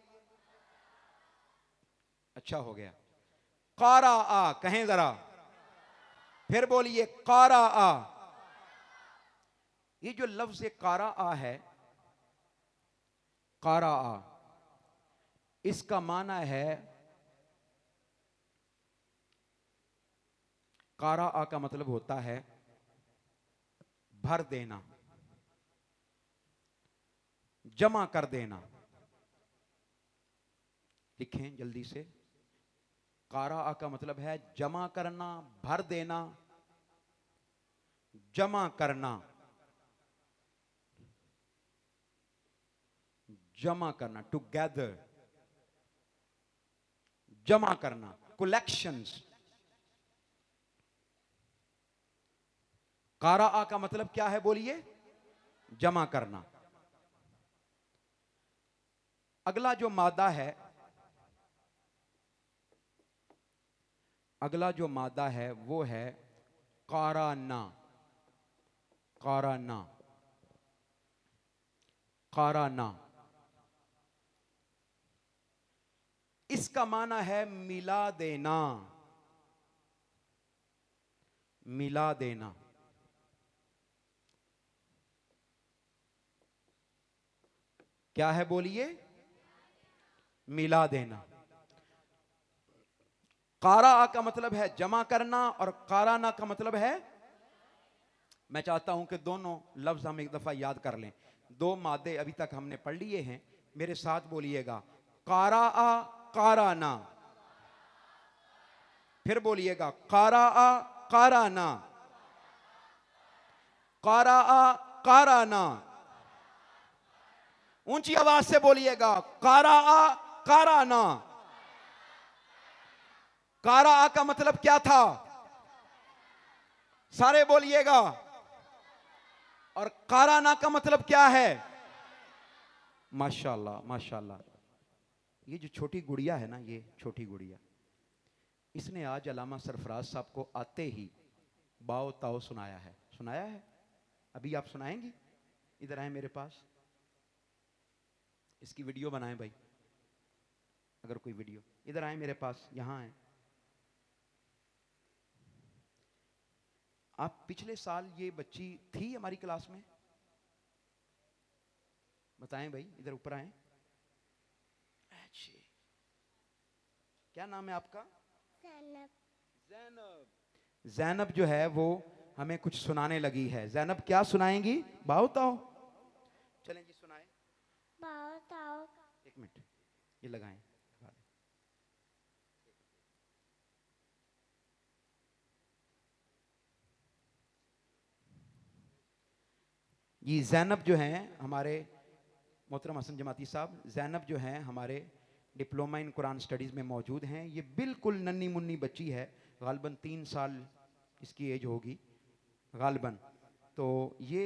अच्छा हो गया। कारा आ, कहें जरा, फिर बोलिए कारा आ। ये जो लफ्ज कारा आ है, कारा आ, इसका माना है, कारा आ का मतलब होता है भर देना, जमा कर देना। लिखें जल्दी से, कारा आ का मतलब है जमा करना, भर देना, जमा करना, जमा करना, टुगेदर, जमा करना, कलेक्शंस। कारा आ का मतलब क्या है? बोलिए, जमा करना। अगला जो मादा है, अगला जो मादा है वो है काराना। काराना, काराना, इसका माना है मिला देना, मिला देना। क्या है बोलिए? मिला देना। कारा का मतलब है जमा करना और काराना का मतलब है, मैं चाहता हूं कि दोनों लफ्ज हम एक दफा याद कर लें। दो मादे अभी तक हमने पढ़ लिए हैं, मेरे साथ बोलिएगा, कारा काराना। फिर बोलिएगा, कारा काराना, कारा काराना। ऊंची आवाज से बोलिएगा, कारा काराना। कारा का मतलब क्या था? सारे बोलिएगा। और काराना का मतलब क्या है? माशाल्लाह माशाल्लाह। ये जो छोटी गुड़िया है ना, ये छोटी गुड़िया, इसने आज अल्लामा सरफराज साहब को आते ही बाओ ताओ सुनाया है। सुनाया है? अभी आप सुनाएंगी? इधर आए मेरे पास, इसकी वीडियो बनाएं भाई, अगर कोई वीडियो। इधर आए मेरे पास, यहां आए आप। पिछले साल ये बच्ची थी हमारी क्लास में? बताएं भाई, इधर ऊपर आए। क्या नाम है आपका? ज़ैनब। ज़ैनब। ज़ैनब जो है वो हमें कुछ सुनाने लगी है। ज़ैनब क्या सुनाएंगी? बाओ ताओ। चलें जी सुनाएं। बाओ ताओ। एक मिनट, ये लगाएं। ये ज़ैनब जो हैं हमारे मोहतरम हसन जमाती साहब, ज़ैनब जो हैं हमारे डिप्लोमा इन कुरान स्टडीज़ में मौजूद हैं। ये बिल्कुल नन्ही मुन्नी बच्ची है, गालबन 3 साल इसकी एज होगी गालबन। तो ये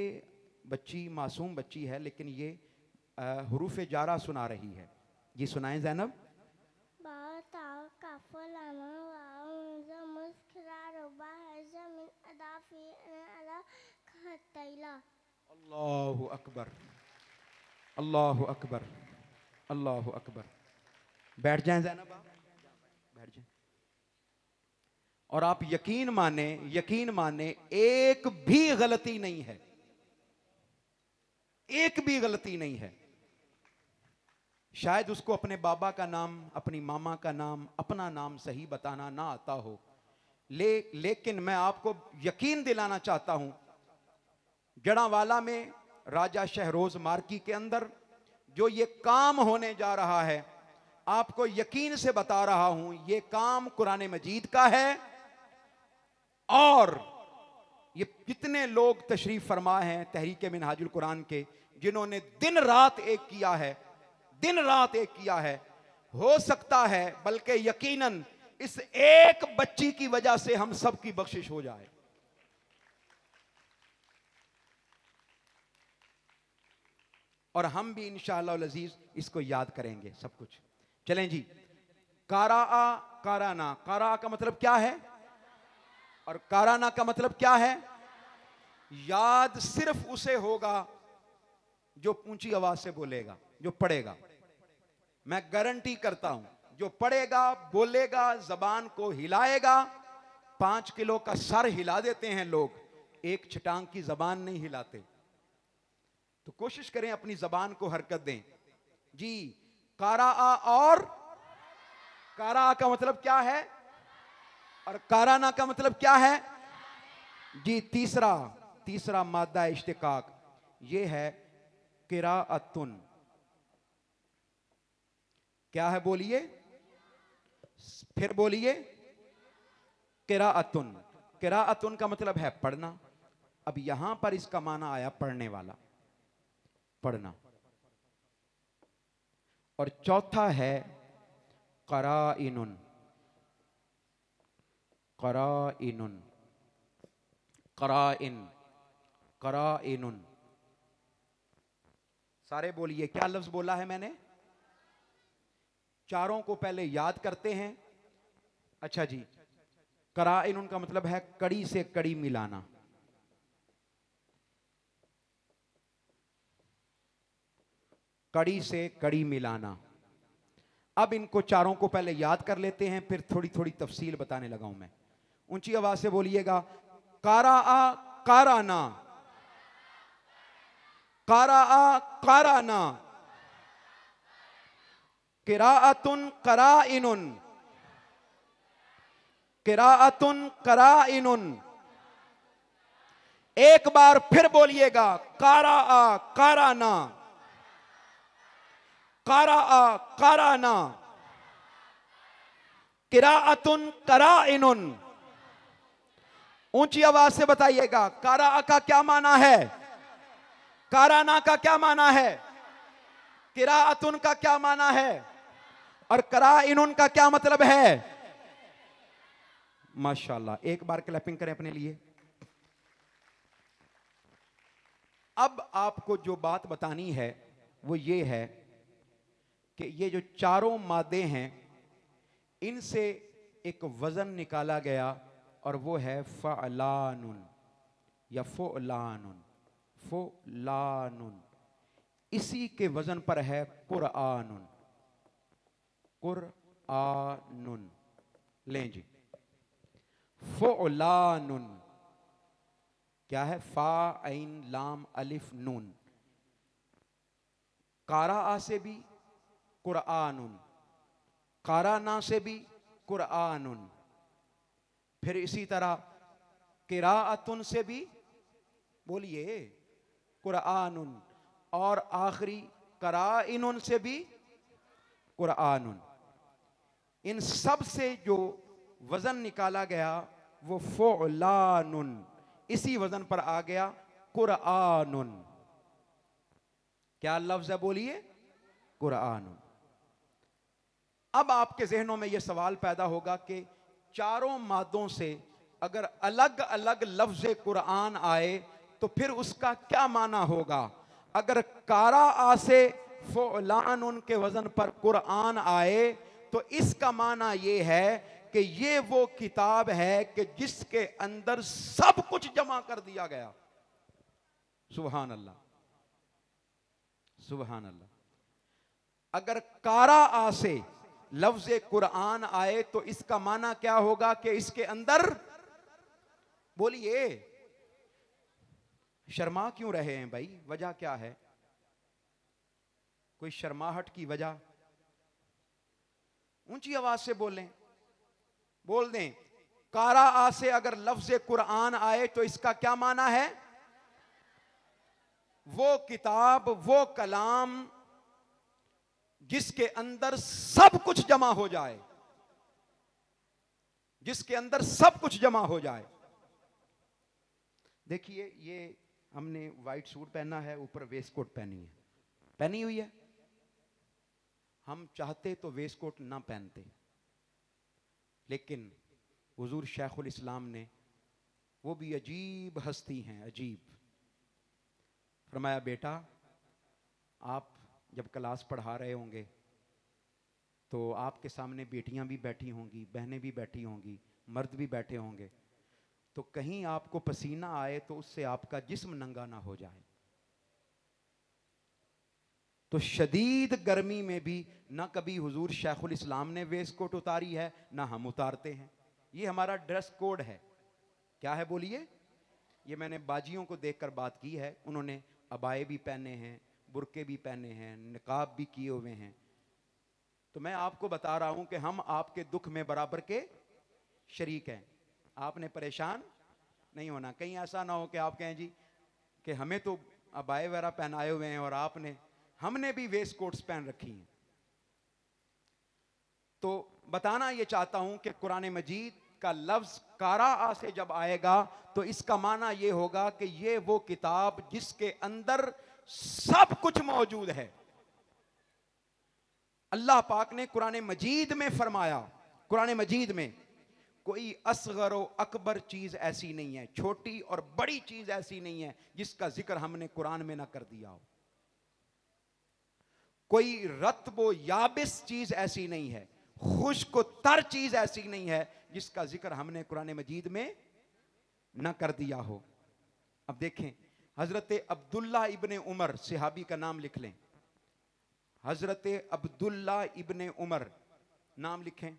बच्ची मासूम बच्ची है, लेकिन ये हुरूफ जारा सुना रही है। ये सुनाएं ज़ैनब। अल्लाहु अकबर, अल्लाहु अकबर, अल्लाहु अकबर। बैठ जाएं ज़ैनब, आप बैठ जाएं। और आप यकीन माने, यकीन माने, एक भी गलती नहीं है, एक भी गलती नहीं है। शायद उसको अपने बाबा का नाम, अपनी मामा का नाम, अपना नाम सही बताना ना आता हो, लेकिन मैं आपको यकीन दिलाना चाहता हूं, जड़ावाला में राजा शहरोज मार्की के अंदर जो ये काम होने जा रहा है, आपको यकीन से बता रहा हूं, ये काम कुरान मजीद का है। और ये कितने लोग तशरीफ फरमा हैं तहरीक मिनहाजुल कुरान के, जिन्होंने दिन रात एक किया है, दिन रात एक किया है। हो सकता है, बल्कि यकीनन इस एक बच्ची की वजह से हम सब की बख्शिश हो जाए। और हम भी इंशाअल्लाह अज़ीज इसको याद करेंगे सब कुछ। चलें जी, कारा काराना। कारा का मतलब क्या है और काराना का मतलब क्या है? याद सिर्फ उसे होगा जो ऊंची आवाज से बोलेगा, जो पढ़ेगा। मैं गारंटी करता हूं, जो पढ़ेगा, बोलेगा, जबान को हिलाएगा। 5 किलो का सर हिला देते हैं लोग, एक छटांग की जबान नहीं हिलाते। तो कोशिश करें अपनी जबान को हरकत दें जी। कारा और कारा का मतलब क्या है और काराना का मतलब क्या है जी? तीसरा मादा इश्तिकाक, ये है किराअतुन। क्या है बोलिए? फिर बोलिए, किराअतुन। किराअतुन का मतलब है पढ़ना। अब यहां पर इसका माना आया पढ़ने वाला, पढ़ना। और चौथा है क़राइनुन। क़राइनुन, क़राइन, क़राइनुन। सारे बोलिए, क्या लफ्ज बोला है मैंने? चारों को पहले याद करते हैं। अच्छा जी, क़राइनुन का मतलब है कड़ी से कड़ी मिलाना। कड़ी से कड़ी मिलाना। अब इनको चारों को पहले याद कर लेते हैं, फिर थोड़ी थोड़ी तफसील बताने लगा हूं मैं। ऊंची आवाज से बोलिएगा, कारा काराना, कारा काराना, किराअतुन कराइनुन, किराअतुन कराइनुन। एक बार फिर बोलिएगा, कारा काराना, कारा काराना, किराअतुन कराइनुन। ऊंची आवाज से बताइएगा, कारा का क्या माना है, काराना का क्या माना है, किराअतुन का क्या माना है, और कराइनुन का क्या मतलब है। माशाअल्लाह, एक बार क्लैपिंग करें अपने लिए। अब आपको जो बात बतानी है वो ये है कि ये जो चारों मादे हैं इनसे एक वजन निकाला गया और वो है फ़अलानुन या फ़ुलानुन, फ़ुलानुन। इसी के वजन पर है कुरआनुन, कुरआनुन। लें जी, फ़ुलानुन क्या है, फा ऐन लाम अलिफ नून। कारा से भी कुरआनुन, काराना से भी कुरआनुन, फिर इसी तरह किराअतुन से भी बोलिए कुरआनुन, और आखिरी कराइनुन से भी कुरआनुन। इन सब से जो वजन निकाला गया वो फ़ुलानुन, इसी वजन पर आ गया कुरआनुन। क्या लफ्ज है, बोलिए कुरआनुन। अब आपके जहनों में यह सवाल पैदा होगा कि चारों मादों से अगर अलग अलग लफ्ज कुरान आए तो फिर उसका क्या माना होगा। अगर कारा आ से फ़ुलान उनके वजन पर कुरान आए तो इसका माना यह है कि ये वो किताब है कि जिसके अंदर सब कुछ जमा कर दिया गया। सुभान अल्लाह, सुभान अल्लाह। अगर कारा आ से लफ्ज कुरान आए तो इसका माना क्या होगा कि इसके अंदर, बोलिए, शर्मा क्यों रहे हैं भाई, वजह क्या है, कोई शर्माहट की वजह, ऊंची आवाज से बोलें, बोल दें। कारा आ से अगर लफ्ज कुरान आए तो इसका क्या माना है, वो किताब, वो कलाम जिसके अंदर सब कुछ जमा हो जाए, जिसके अंदर सब कुछ जमा हो जाए। देखिए, ये हमने व्हाइट सूट पहना है, ऊपर वेस्ट कोट पहनी है, पहनी हुई है। हम चाहते तो वेस्ट कोट ना पहनते, लेकिन हुजूर शेखुल इस्लाम ने, वो भी अजीब हस्ती हैं, अजीब, फरमाया बेटा आप जब क्लास पढ़ा रहे होंगे तो आपके सामने बेटियां भी बैठी होंगी, बहनें भी बैठी होंगी, मर्द भी बैठे होंगे, तो कहीं आपको पसीना आए तो उससे आपका जिस्म नंगा ना हो जाए। तो शदीद गर्मी में भी ना कभी हुजूर शेखुल इस्लाम ने वेस्ट कोट उतारी है, ना हम उतारते हैं। ये हमारा ड्रेस कोड है। क्या है, बोलिए। ये मैंने बाजियों को देखकर बात की है, उन्होंने अबाए भी पहने हैं, बुरके भी पहने हैं, निकाब भी किए हुए हैं। तो मैं आपको बता रहा हूं कि हम आपके दुख में बराबर के शरीक हैं, आपने परेशान नहीं होना। कहीं ऐसा ना हो कि आप कहें जी कि हमें तो अबाए वगैरह पहनाए हुए हैं और आपने, हमने भी वेस्ट कोट्स पहन रखी हैं। तो बताना यह चाहता हूं कि कुरान मजीद का लफ्ज कारा आ से जब आएगा तो इसका माना यह होगा कि यह वो किताब जिसके अंदर सब कुछ मौजूद है। अल्लाह पाक ने कुरान मजीद में फरमाया, कुरान मजीद में कोई असगर व अकबर चीज ऐसी नहीं है, छोटी और बड़ी चीज ऐसी नहीं है जिसका जिक्र हमने कुरान में ना कर दिया हो। कोई रत्बो याबिस चीज ऐसी नहीं है, खुश्क तर चीज ऐसी नहीं है जिसका जिक्र हमने कुरान मजीद में ना कर दिया हो। अब देखें, हजरत अब्दुल्ला इब्ने उमर, सहाबी का नाम लिख लें, हजरत अब्दुल्ला इब्ने उमर नाम लिखें,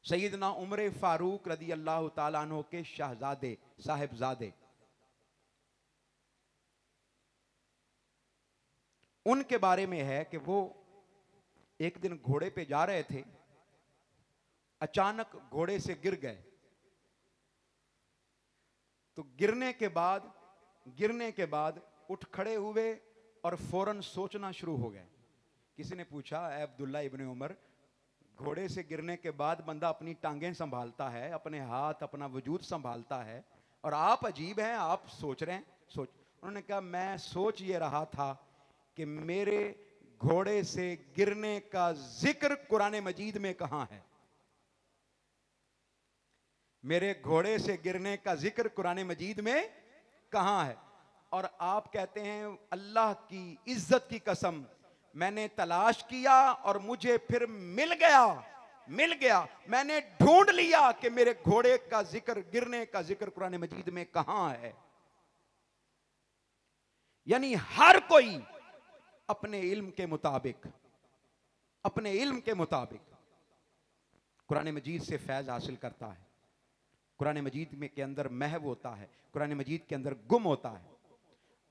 सैयदना उमर फारूक रदी अल्लाह ताला अन्हु के शहजादे, साहिबजादे। उनके बारे में है कि वो एक दिन घोड़े पे जा रहे थे, अचानक घोड़े से गिर गए। तो गिरने के बाद उठ खड़े हुए और फौरन सोचना शुरू हो गए। किसी ने पूछा, ए अब्दुल्ला इब्ने उमर, घोड़े से गिरने के बाद बंदा अपनी टांगें संभालता है, अपने हाथ, अपना वजूद संभालता है, और आप अजीब हैं, आप सोच रहे हैं। उन्होंने कहा, मैं सोच ये रहा था कि मेरे घोड़े से गिरने का जिक्र कुरान मजीद में कहां है। मेरे घोड़े से गिरने का जिक्र कुरान मजीद में कहां है। और आप कहते हैं, अल्लाह की इज्जत की कसम, मैंने तलाश किया और मुझे फिर मिल गया। मैंने ढूंढ लिया कि मेरे घोड़े का जिक्र, गिरने का जिक्र कुरान मजीद में कहां है। यानी हर कोई अपने इल्म के मुताबिक कुरान मजीद से फैज हासिल करता है। कुरान मजीद में के अंदर महव होता है, कुरान मजीद के अंदर गुम होता है।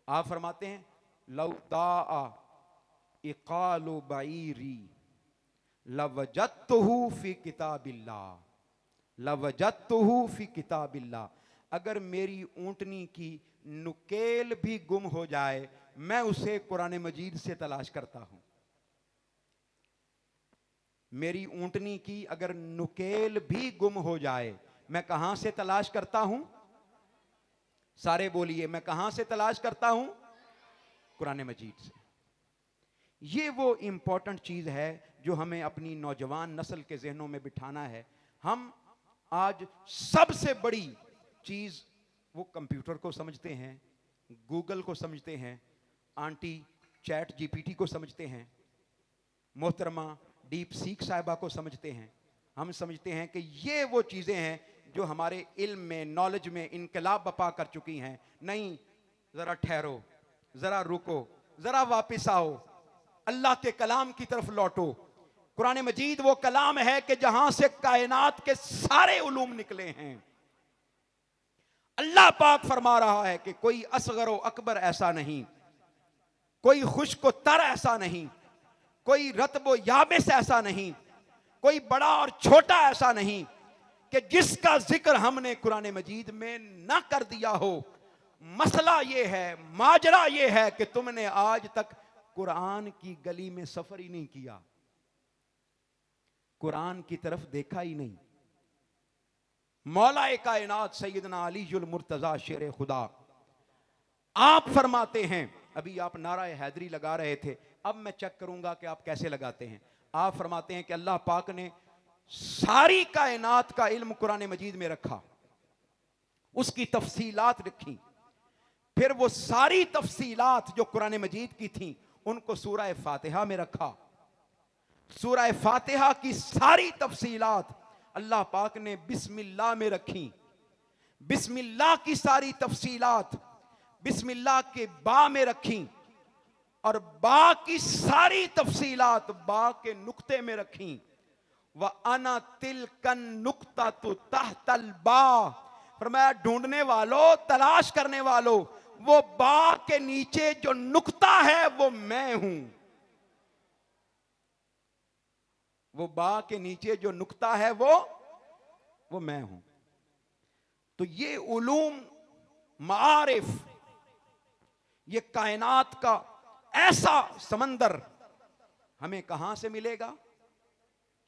आप फरमाते हैं, लौता इकालु बाईरी लवजत्तुहु फी किताबिल्लाह, अगर मेरी ऊंटनी की नुकेल भी गुम हो जाए, मैं उसे कुरान मजीद से तलाश करता हूं। मेरी ऊंटनी की अगर नुकेल भी गुम हो जाए, मैं कहां से तलाश करता हूं? सारे बोलिए, मैं कहां से तलाश करता हूं? कुरान मजीद से। ये वो इंपॉर्टेंट चीज है जो हमें अपनी नौजवान नस्ल के जहनों में बिठाना है। हम आज सबसे बड़ी चीज वो कंप्यूटर को समझते हैं, गूगल को समझते हैं, आंटी चैट जीपीटी को समझते हैं, मोहतरमा डीप सीक साहिबा को समझते हैं। हम समझते हैं कि ये वो चीजें हैं जो हमारे इल्म में, नॉलेज में इनकलाब बपा कर चुकी हैं। नहीं, जरा ठहरो, जरा रुको, जरा वापस आओ, अल्लाह के कलाम की तरफ लौटो। कुरान मजीद वो कलाम है कि जहां से कायनात के सारे उलूम निकले हैं। अल्लाह पाक फरमा रहा है कि कोई असगर व अकबर ऐसा नहीं, कोई खुश्क व तर ऐसा नहीं, कोई रतब व याबिस ऐसा नहीं, कोई बड़ा और छोटा ऐसा नहीं कि जिसका जिक्र हमने कुरान मजीद में ना कर दिया हो। मसला ये है, माजरा ये है कि तुमने आज तक कुरान की गली में सफर ही नहीं किया, कुरान की तरफ देखा ही नहीं। मौलाए कायनात सैयदना अलीजुल मुर्तजा शेर खुदा, आप फरमाते हैं, अभी आप नारा हैदरी लगा रहे थे, अब मैं चेक करूंगा कि आप कैसे लगाते हैं। आप फरमाते हैं कि अल्लाह पाक ने सारी कायनात का इल्म कुरान मजीद में रखा, उसकी तफसीलात रखी, फिर वो सारी तफसीलात जो कुरान मजीद की थी उनको सूरह फातिहा में रखा। सूरह फातिहा की सारी तफसीलात अल्लाह पाक ने बिस्मिल्लाह में रखी। बिस्मिल्लाह की सारी तफसीलात बिस्मिल्लाह के बा में रखी, और बा की सारी तफसीलात बा के नुक्ते में रखी। व अना तिलकन नुक्ता तो तहतल बा, फरमाया ढूंढने वालों, तलाश करने वालों, वो बा के नीचे जो नुक्ता है वो मैं हूं। वो बा के नीचे जो नुक्ता है वो मैं हूं। तो ये उलूम, मारिफ, ये कायनात का ऐसा समंदर हमें कहां से मिलेगा?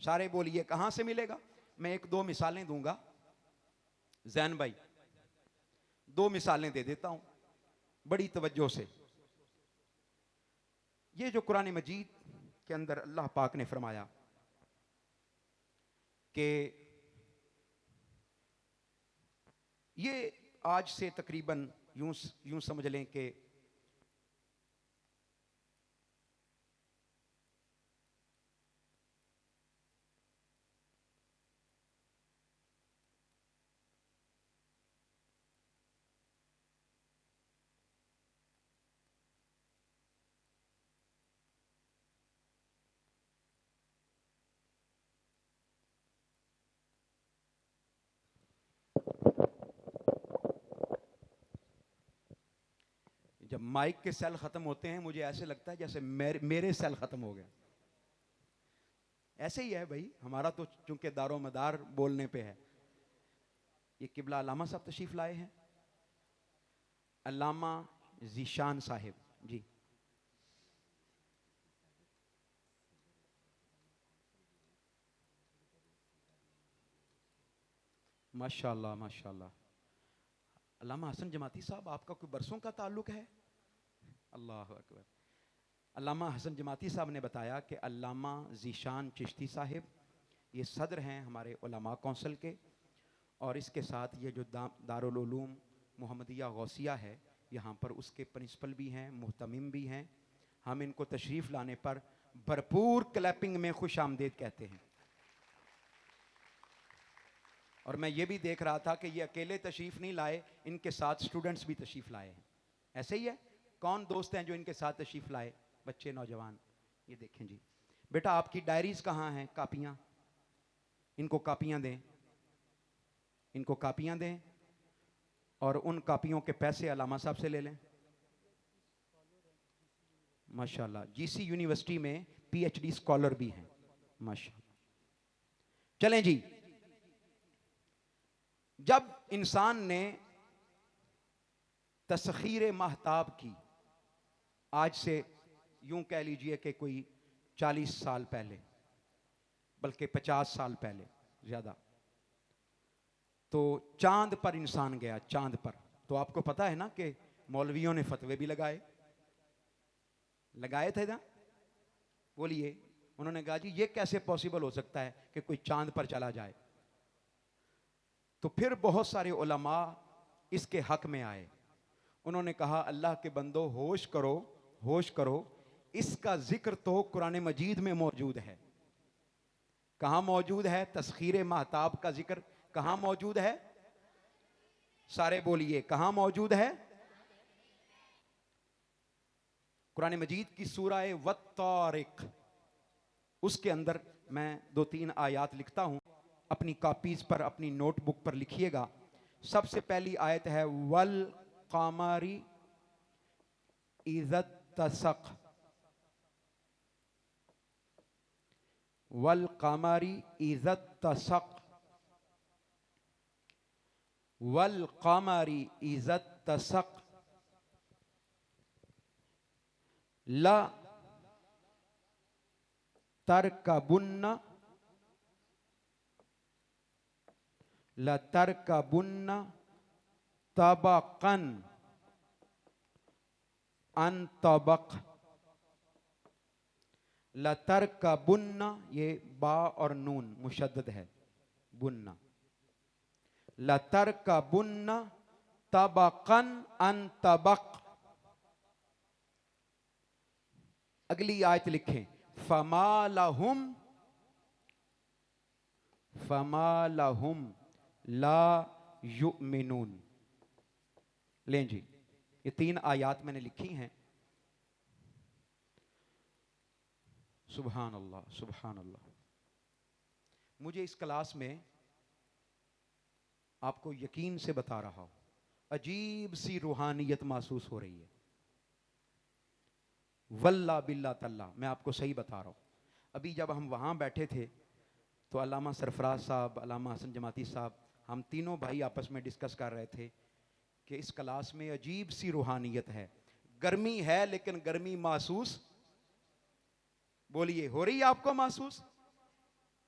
सारे बोलिए, कहां से मिलेगा? मैं एक दो मिसालें दूंगा। जैन भाई, दो मिसालें दे देता हूं बड़ी तवज्जो से। ये जो कुरान मजीद के अंदर अल्लाह पाक ने फरमाया कि ये आज से तकरीबन यूं समझ लें कि जब माइक के सेल खत्म होते हैं मुझे ऐसे लगता है जैसे मेरे सेल खत्म हो गए। ऐसे ही है भाई, हमारा तो चूंकि दारो मदार बोलने पे है। ये किबला अल्लामा साहब तशरीफ लाए हैं, अल्लामा ज़ीशान साहिब जी। माशाल्लाह माशाल्लाह। अल्लामा हसन जमाती साहब, आपका कोई बरसों का ताल्लुक है? अल्लाह अकबर। अल्लामा हसन जमाती साहब ने बताया कि अल्लामा ज़ीशान चिश्ती साहिब ये सदर हैं हमारे उलमा कौंसिल के, और इसके साथ ये जो दारुल उलूम मुहम्मदिया गौसिया है यहाँ पर उसके प्रिंसिपल भी हैं, मुहतमिम भी हैं। हम इनको तशरीफ़ लाने पर भरपूर क्लैपिंग में खुश आमदेद कहते हैं। और मैं ये भी देख रहा था कि ये अकेले तशरीफ़ नहीं लाए, इनके साथ स्टूडेंट्स भी तशरीफ़ लाए हैं। ऐसे ही है, कौन दोस्त हैं जो इनके साथ तशरीफ़ लाए? बच्चे, नौजवान। ये देखें जी, बेटा आपकी डायरीज कहाँ हैं? कापियाँ, इनको कापियाँ दें, इनको कापियाँ दें, और उन कापियों के पैसे अल्लामा साहब से ले लें। माशाल्लाह, जीसी यूनिवर्सिटी में पीएचडी स्कॉलर भी हैं, माशाल्लाह। चलें जी, जब इंसान ने तस्खीर महताब की, आज से यूं कह लीजिए कि कोई 40 साल पहले, बल्कि 50 साल पहले ज्यादा, तो चांद पर इंसान गया, चांद पर। तो आपको पता है ना कि मौलवियों ने फतवे भी लगाए थे ना? बोलिए। उन्होंने कहा जी ये कैसे पॉसिबल हो सकता है कि कोई चांद पर चला जाए? तो फिर बहुत सारे उलमा इसके हक में आए। उन्होंने कहा अल्लाह के बंदो होश करो, होश करो, इसका जिक्र तो कुरान मजीद में मौजूद है। कहां मौजूद है? तस्खीर महताब का जिक्र कहां मौजूद है? सारे बोलिए, कहां मौजूद है? कुरान मजीद की सूरह वत्तारिक, उसके अंदर मैं 2-3 आयत लिखता हूं, अपनी कॉपीज पर, अपनी नोटबुक पर लिखिएगा। सबसे पहली आयत है वल कामारी इज़्ज़त तसक, वल कामारी इज़्ज़त तसक, वल कामारी इज़्ज़त तसक, ला तरकबुन्ना, ला तरकबुन्ना तबकन अन तबक। ला तरकबुन्ना, ये बा और नून मुशद्दद है, बुन्ना। ला तरकबुन्ना तबकन अन तबक। अगली आयत लिखें, फमा लहुम ला युमिनून। लें जी, ये 3 आयत मैंने लिखी हैं। सुभान अल्लाह, सुभान अल्लाह। मुझे इस क्लास में आपको यकीन से बता रहा हूं, अजीब सी रूहानियत महसूस हो रही है। वल्ला बिल्ला तल्ला, मैं आपको सही बता रहा हूं। अभी जब हम वहां बैठे थे तो अल्लामा सरफराज साहब, अल्लामा हसन जमाती साहब, हम तीनों भाई आपस में डिस्कस कर रहे थे कि इस क्लास में अजीब सी रूहानियत है। गर्मी है लेकिन गर्मी महसूस, बोलिए, हो रही है आपको महसूस?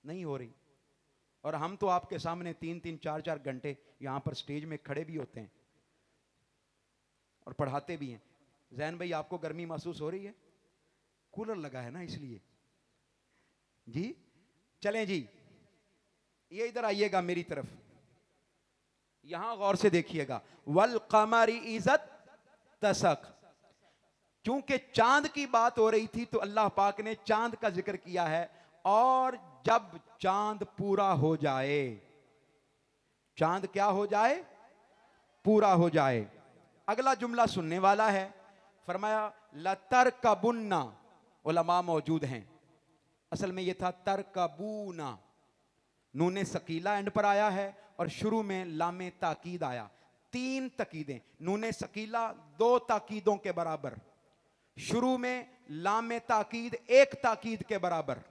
नहीं हो रही। और हम तो आपके सामने 3-3, 4-4 घंटे यहां पर स्टेज में खड़े भी होते हैं और पढ़ाते भी हैं। जैन भाई, आपको गर्मी महसूस हो रही है? कूलर लगा है ना इसलिए जी। चलें जी, ये इधर आइएगा मेरी तरफ, यहां गौर से देखिएगा। वल कमरी इज़्ज़त तसक, क्योंकि चांद की बात हो रही थी तो अल्लाह पाक ने चांद का जिक्र किया है। और जब चांद पूरा हो जाए, चांद क्या हो जाए? पूरा हो जाए। अगला जुमला सुनने वाला है। फरमाया लतरकबुन्ना, उलमा मौजूद हैं, असल में यह था तरकबूना, नूने सकीला एंड पर आया है और शुरू में लामे ताकीद आया। 3 ताकीदें, नूने सकीला 2 ताकीदों के बराबर, शुरू में लामे ताकीद 1 ताकीद के बराबर।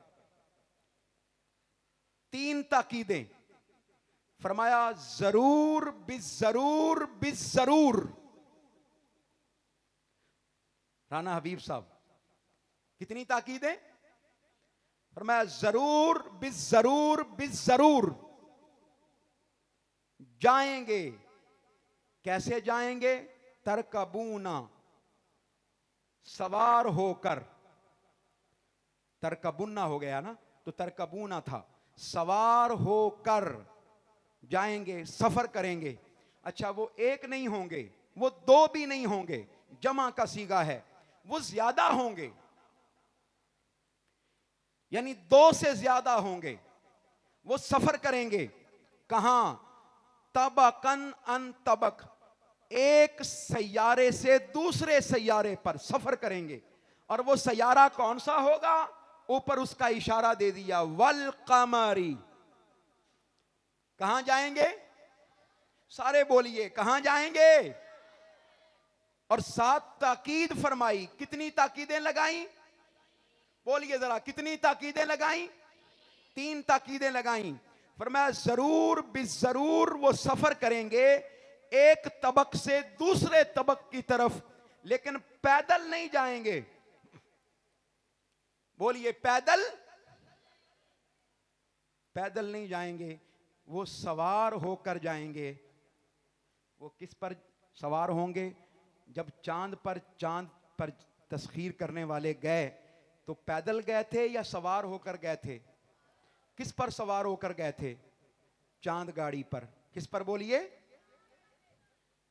तीन ताकीदें। फरमाया जरूर बिजरूर बिजरूर। राना हबीब साहब, कितनी ताकीदें? फरमाया जरूर बिजरूर बिजरूर। जाएंगे। कैसे जाएंगे? तरकबूना, सवार होकर। तरकबुन्ना हो गया ना, तो तरकबूना था, सवार होकर जाएंगे, सफर करेंगे। अच्छा, वो एक नहीं होंगे, वो दो भी नहीं होंगे, जमा का सीगा है, वो ज्यादा होंगे, यानी दो से ज्यादा होंगे। वो सफर करेंगे। कहां? तबकन अन तबक, एक सैयारे से दूसरे सैयारे पर सफर करेंगे। और वो सैयारा कौन सा होगा? ऊपर उसका इशारा दे दिया, वल कमरी। कहां जाएंगे? सारे बोलिए, कहां जाएंगे? और सात ताकीद फरमाई। कितनी ताकीदें लगाई? बोलिए जरा, कितनी ताकीदें लगाई? तीन ताकीदें लगाई। फरमाया जरूर बिजरूर वो सफर करेंगे एक तबक से दूसरे तबक की तरफ, लेकिन पैदल नहीं जाएंगे। बोलिए, पैदल। पैदल नहीं जाएंगे, वो सवार होकर जाएंगे। वो किस पर सवार होंगे? जब चांद पर तस्खीर करने वाले गए तो पैदल गए थे या सवार होकर गए थे? किस पर सवार होकर गए थे? चांद गाड़ी पर। किस पर? बोलिए।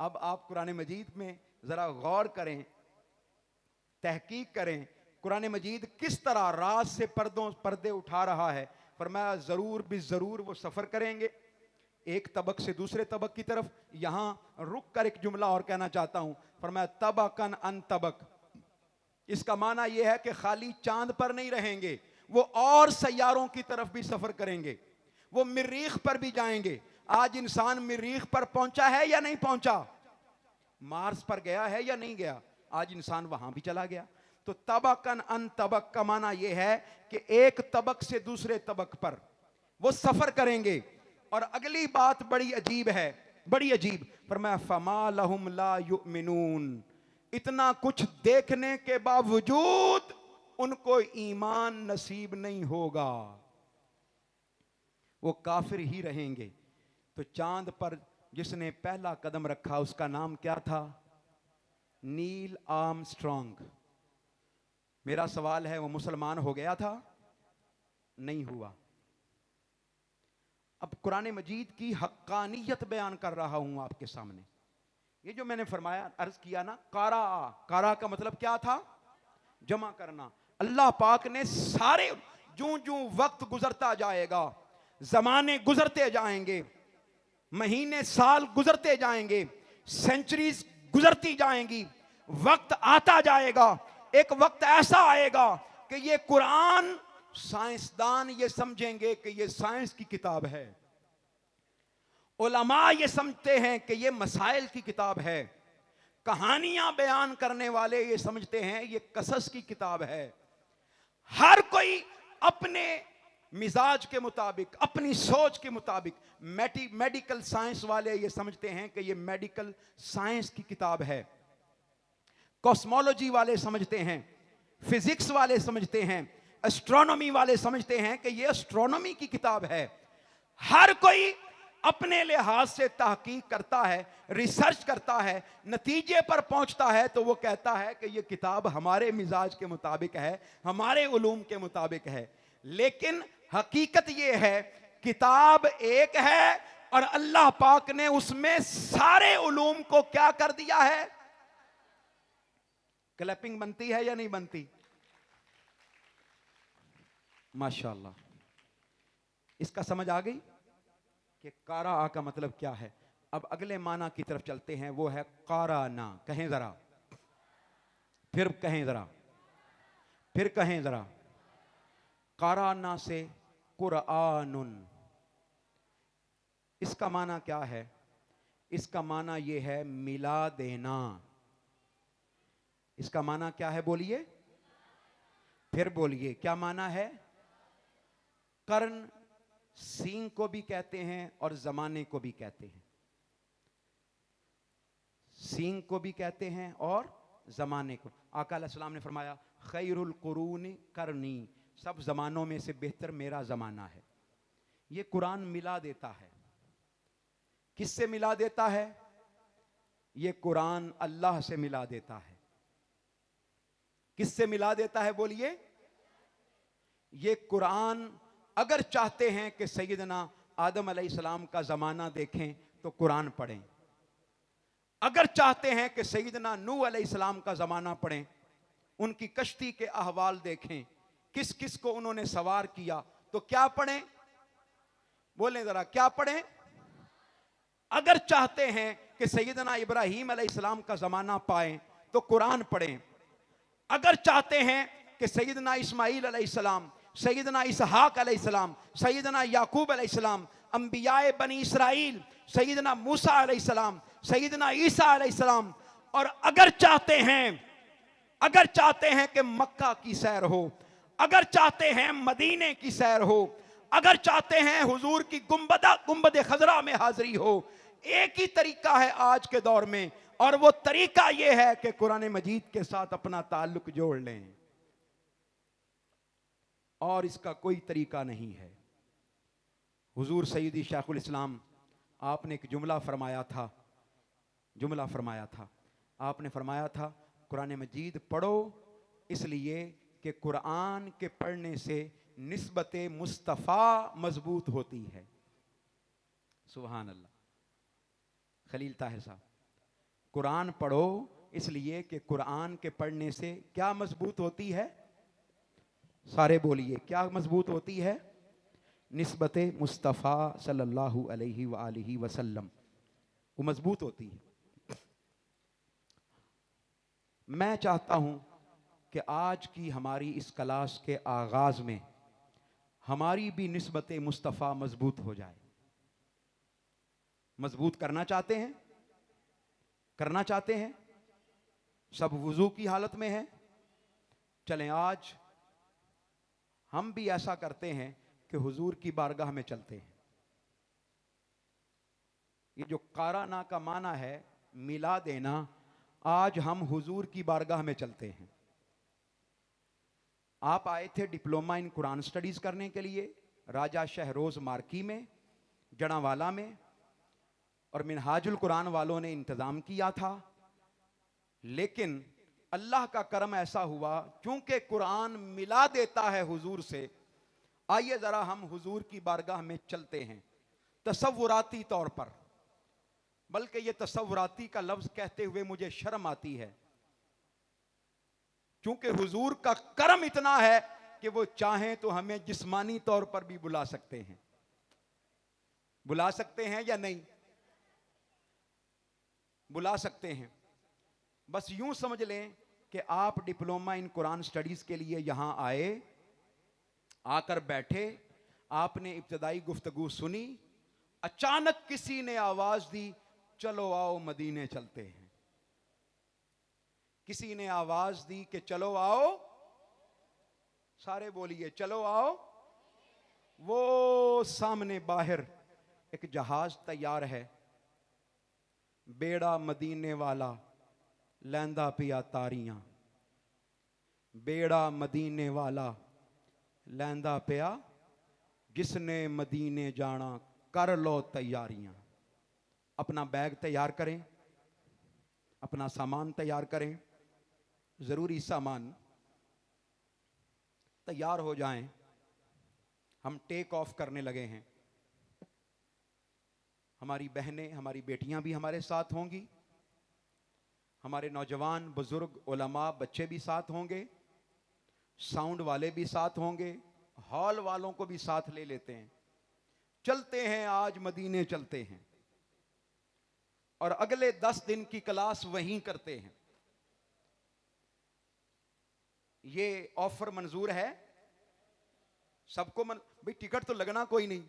अब आप कुरान मजीद में जरा गौर करें, तहकीक करें, कुरान मजीद किस तरह राज से पर्दे उठा रहा है। फरमाया जरूर भी जरूर वो सफर करेंगे एक तबक से दूसरे तबक की तरफ। यहां रुक कर एक जुमला और कहना चाहता हूं। फरमाया तबकन अन तबक, इसका माना यह है कि खाली चांद पर नहीं रहेंगे, वो और सैयारों की तरफ भी सफर करेंगे। वो मरीख पर भी जाएंगे। आज इंसान मरीख पर पहुंचा है या नहीं पहुंचा? मार्स पर गया है या नहीं गया? आज इंसान वहां भी चला गया। तो तबकन अन तबक का माना यह है कि एक तबक से दूसरे तबक पर वो सफर करेंगे। और अगली बात बड़ी अजीब है, बड़ी अजीब। फरमाया फमा लहुम ला युमिनून, इतना कुछ देखने के बावजूद उनको ईमान नसीब नहीं होगा, वो काफिर ही रहेंगे। तो चांद पर जिसने पहला कदम रखा उसका नाम क्या था? Neil Armstrong. मेरा सवाल है, वो मुसलमान हो गया था? नहीं हुआ। अब कुरान मजीद की हक्कानियत बयान कर रहा हूं आपके सामने। ये जो मैंने फरमाया, अर्ज किया ना, कारा, कारा का मतलब क्या था? जमा करना। अल्लाह पाक ने सारे, जूं जूं वक्त गुजरता जाएगा, जमाने गुजरते जाएंगे, महीने साल गुजरते जाएंगे, सेंचुरीज गुजरती जाएंगी, वक्त आता जाएगा। एक वक्त ऐसा आएगा कि ये कुरान साइंसदान ये समझेंगे कि ये साइंस की किताब है, उलमा ये समझते हैं कि ये मसाइल की किताब है, कहानियां बयान करने वाले ये समझते हैं ये कसस की किताब है। हर कोई अपने मिजाज के मुताबिक, अपनी सोच के मुताबिक, मेडिकल साइंस वाले ये समझते हैं कि ये मेडिकल साइंस की किताब है, कॉस्मोलॉजी वाले समझते हैं, फिजिक्स वाले समझते हैं, एस्ट्रोनॉमी वाले समझते हैं कि ये एस्ट्रोनॉमी की किताब है। हर कोई अपने लिहाज से तहकीक करता है, रिसर्च करता है, नतीजे पर पहुंचता है तो वो कहता है कि ये किताब हमारे मिजाज के मुताबिक है, हमारे उलूम के मुताबिक है। लेकिन हकीकत ये है, किताब एक है और अल्लाह पाक ने उसमें सारे उलूम को क्या कर दिया है? क्लैपिंग बनती है या नहीं बनती? माशाअल्लाह। इसका समझ आ गई कि कारा का मतलब क्या है। अब अगले माना की तरफ चलते हैं, वो है काराना। कहें जरा, फिर कहें जरा, फिर कहें जरा। काराना से कुरआनुन, इसका माना क्या है? इसका माना यह है मिला देना। इसका माना क्या है? बोलिए, फिर बोलिए, क्या माना है? कर्ण सींग को भी कहते हैं और जमाने को भी कहते हैं। सींग को भी कहते हैं और जमाने को। आका अलैहिस्सलाम ने फरमाया खैरुल कुरून करनी, सब जमानों में से बेहतर मेरा जमाना है। ये कुरान मिला देता है। किससे मिला देता है? ये कुरान अल्लाह से मिला देता है। किससे मिला देता है बोलिए? ये कुरान अगर चाहते हैं कि सैयदना आदम अलैहिस्सलाम का जमाना देखें तो कुरान पढ़ें, अगर चाहते हैं कि सैयदना नूह अलैहिस्सलाम का जमाना पढ़ें, उनकी कश्ती के अहवाल देखें, किस किस को उन्होंने सवार किया, तो क्या पढ़ें? बोलें जरा, क्या पढ़ें? अगर चाहते हैं कि सैयदना इब्राहीम अलैहिस्सलाम का जमाना पाएं तो कुरान पढ़ें, अगर चाहते हैं कि सैयदना इस्माईल अलैहिस्सलाम, सैयदना इसहाक अलैहिस्सलाम, सैयदना याकूब अलैहिस्सलाम, अंबियाए बनी इसराइल, सैयदना मूसा अलैहिस्सलाम, सैयदना ईसा अलैहिस्सलाम, और अगर चाहते हैं कि मक्का की सैर हो, अगर चाहते हैं मदीने की सैर हो, अगर चाहते हैं हुजूर की गुंबद खजरा में हाजिरी हो, एक ही तरीका है आज के दौर में, और वो तरीका यह है कि कुरान मजीद के साथ अपना ताल्लुक जोड़ लें, और इसका कोई तरीका नहीं है। हुजूर सैयदी शेखुल इस्लाम, आपने एक जुमला फरमाया था, आपने फरमाया था कुरान मजीद पढ़ो इसलिए कि कुरान के पढ़ने से निस्बत मुस्तफ़ा मजबूत होती है। सुभान अल्लाह। खलील ताहिर साहब, कुरान पढ़ो इसलिए कि कुरान के पढ़ने से क्या मजबूत होती है? सारे बोलिए, क्या मजबूत होती है? निस्बत मुस्तफ़ा सल्लल्लाहु अलैहि वसल्लम, वो मजबूत होती है। मैं चाहता हूं कि आज की हमारी इस क्लास के आगाज में हमारी भी निस्बत मुस्तफ़ा मजबूत हो जाए। मजबूत करना चाहते हैं? सब वुजू की हालत में हैं। चलें आज हम भी ऐसा करते हैं कि हुजूर की बारगाह में चलते हैं। ये जो काराना का माना है मिला देना, आज हम हुजूर की बारगाह में चलते हैं। आप आए थे डिप्लोमा इन कुरान स्टडीज करने के लिए राजा शहरोज मार्की में, जड़ावाला में, और मिनहाजुल कुरान वालों ने इंतजाम किया था। लेकिन अल्लाह का करम ऐसा हुआ, क्योंकि कुरान मिला देता है हुजूर से, आइए जरा हम हुजूर की बारगाह में चलते हैं तसव्वुराती तौर पर। बल्कि ये तसव्वुराती का लफ्ज कहते हुए मुझे शर्म आती है, क्योंकि हुजूर का करम इतना है कि वो चाहें तो हमें जिस्मानी तौर पर भी बुला सकते हैं। बुला सकते हैं या नहीं? बुला सकते हैं। बस यूं समझ लें कि आप डिप्लोमा इन कुरान स्टडीज के लिए यहां आए, आकर बैठे, आपने इब्तदाई गुफ्तगू सुनी, अचानक किसी ने आवाज दी चलो आओ मदीने चलते हैं। किसी ने आवाज दी कि चलो आओ, सारे बोलिए चलो आओ। वो सामने बाहर एक जहाज तैयार है, बेड़ा मदीने वाला लैंदा पिया तारियां, बेड़ा मदीने वाला लैंदा पिया, जिसने मदीने जाना कर लो तैयारियां। अपना बैग तैयार करें, अपना सामान तैयार करें, जरूरी सामान तैयार हो जाएं। हम टेक ऑफ करने लगे हैं। हमारी बहनें, हमारी बेटियां भी हमारे साथ होंगी, हमारे नौजवान, बुजुर्ग, उलमा, बच्चे भी साथ होंगे, साउंड वाले भी साथ होंगे, हॉल वालों को भी साथ ले लेते हैं। चलते हैं, आज मदीने चलते हैं, और अगले 10 दिन की क्लास वहीं करते हैं। ये ऑफर मंजूर है सबको? भाई टिकट तो लगना कोई नहीं।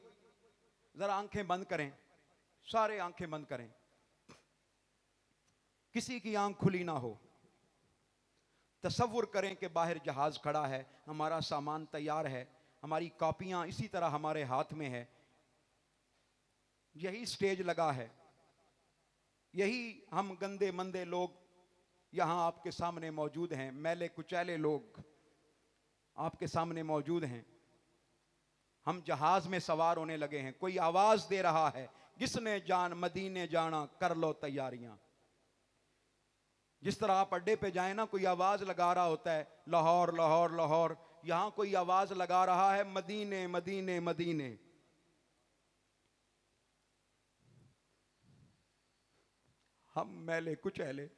जरा आंखें बंद करें, सारे आंखें बंद करें, किसी की आंख खुली ना हो। तसव्वुर करें कि बाहर जहाज खड़ा है, हमारा सामान तैयार है, हमारी कॉपियां इसी तरह हमारे हाथ में है। यही स्टेज लगा है, यही हम गंदे मंदे लोग यहां आपके सामने मौजूद हैं, मैले कुचैले लोग आपके सामने मौजूद हैं। हम जहाज में सवार होने लगे हैं। कोई आवाज दे रहा है, जिसने जान मदीने जाना कर लो तैयारियां। जिस तरह आप अड्डे पे जाए ना, कोई आवाज लगा रहा होता है लाहौर लाहौर लाहौर, यहां कोई आवाज लगा रहा है मदीने मदीने मदीने। हम मैले कुचैले,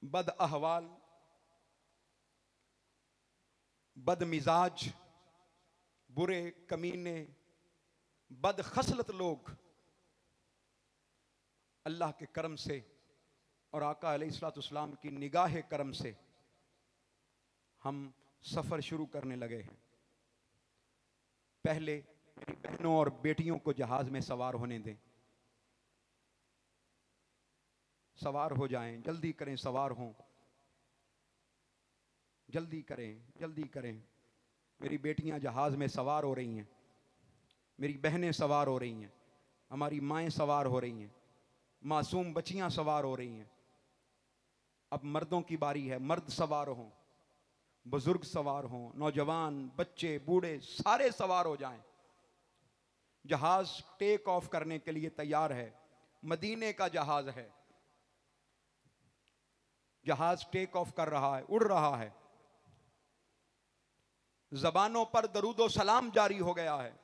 बद अहवाल, बद मिजाज, बुरे कमीने, बद खसलत लोग अल्लाह के करम से और आका अलैहिस्सलाम की निगाह करम से हम सफर शुरू करने लगे हैं। पहले मेरी बहनों और बेटियों को जहाज में सवार होने दें। सवार हो जाएं, जल्दी करें, सवार हों, जल्दी करें, जल्दी करें। मेरी बेटियां जहाज में सवार हो रही हैं, मेरी बहनें सवार हो रही हैं, हमारी माएँ सवार हो रही हैं, मासूम बच्चियां सवार हो रही हैं। अब मर्दों की बारी है, मर्द सवार हों, बुजुर्ग सवार हों, नौजवान, बच्चे, बूढ़े सारे सवार हो जाएं। जहाज टेक ऑफ करने के लिए तैयार है। मदीने का जहाज है, जहाज टेक ऑफ कर रहा है, उड़ रहा है। जबानों पर दरूदो सलाम जारी हो गया है,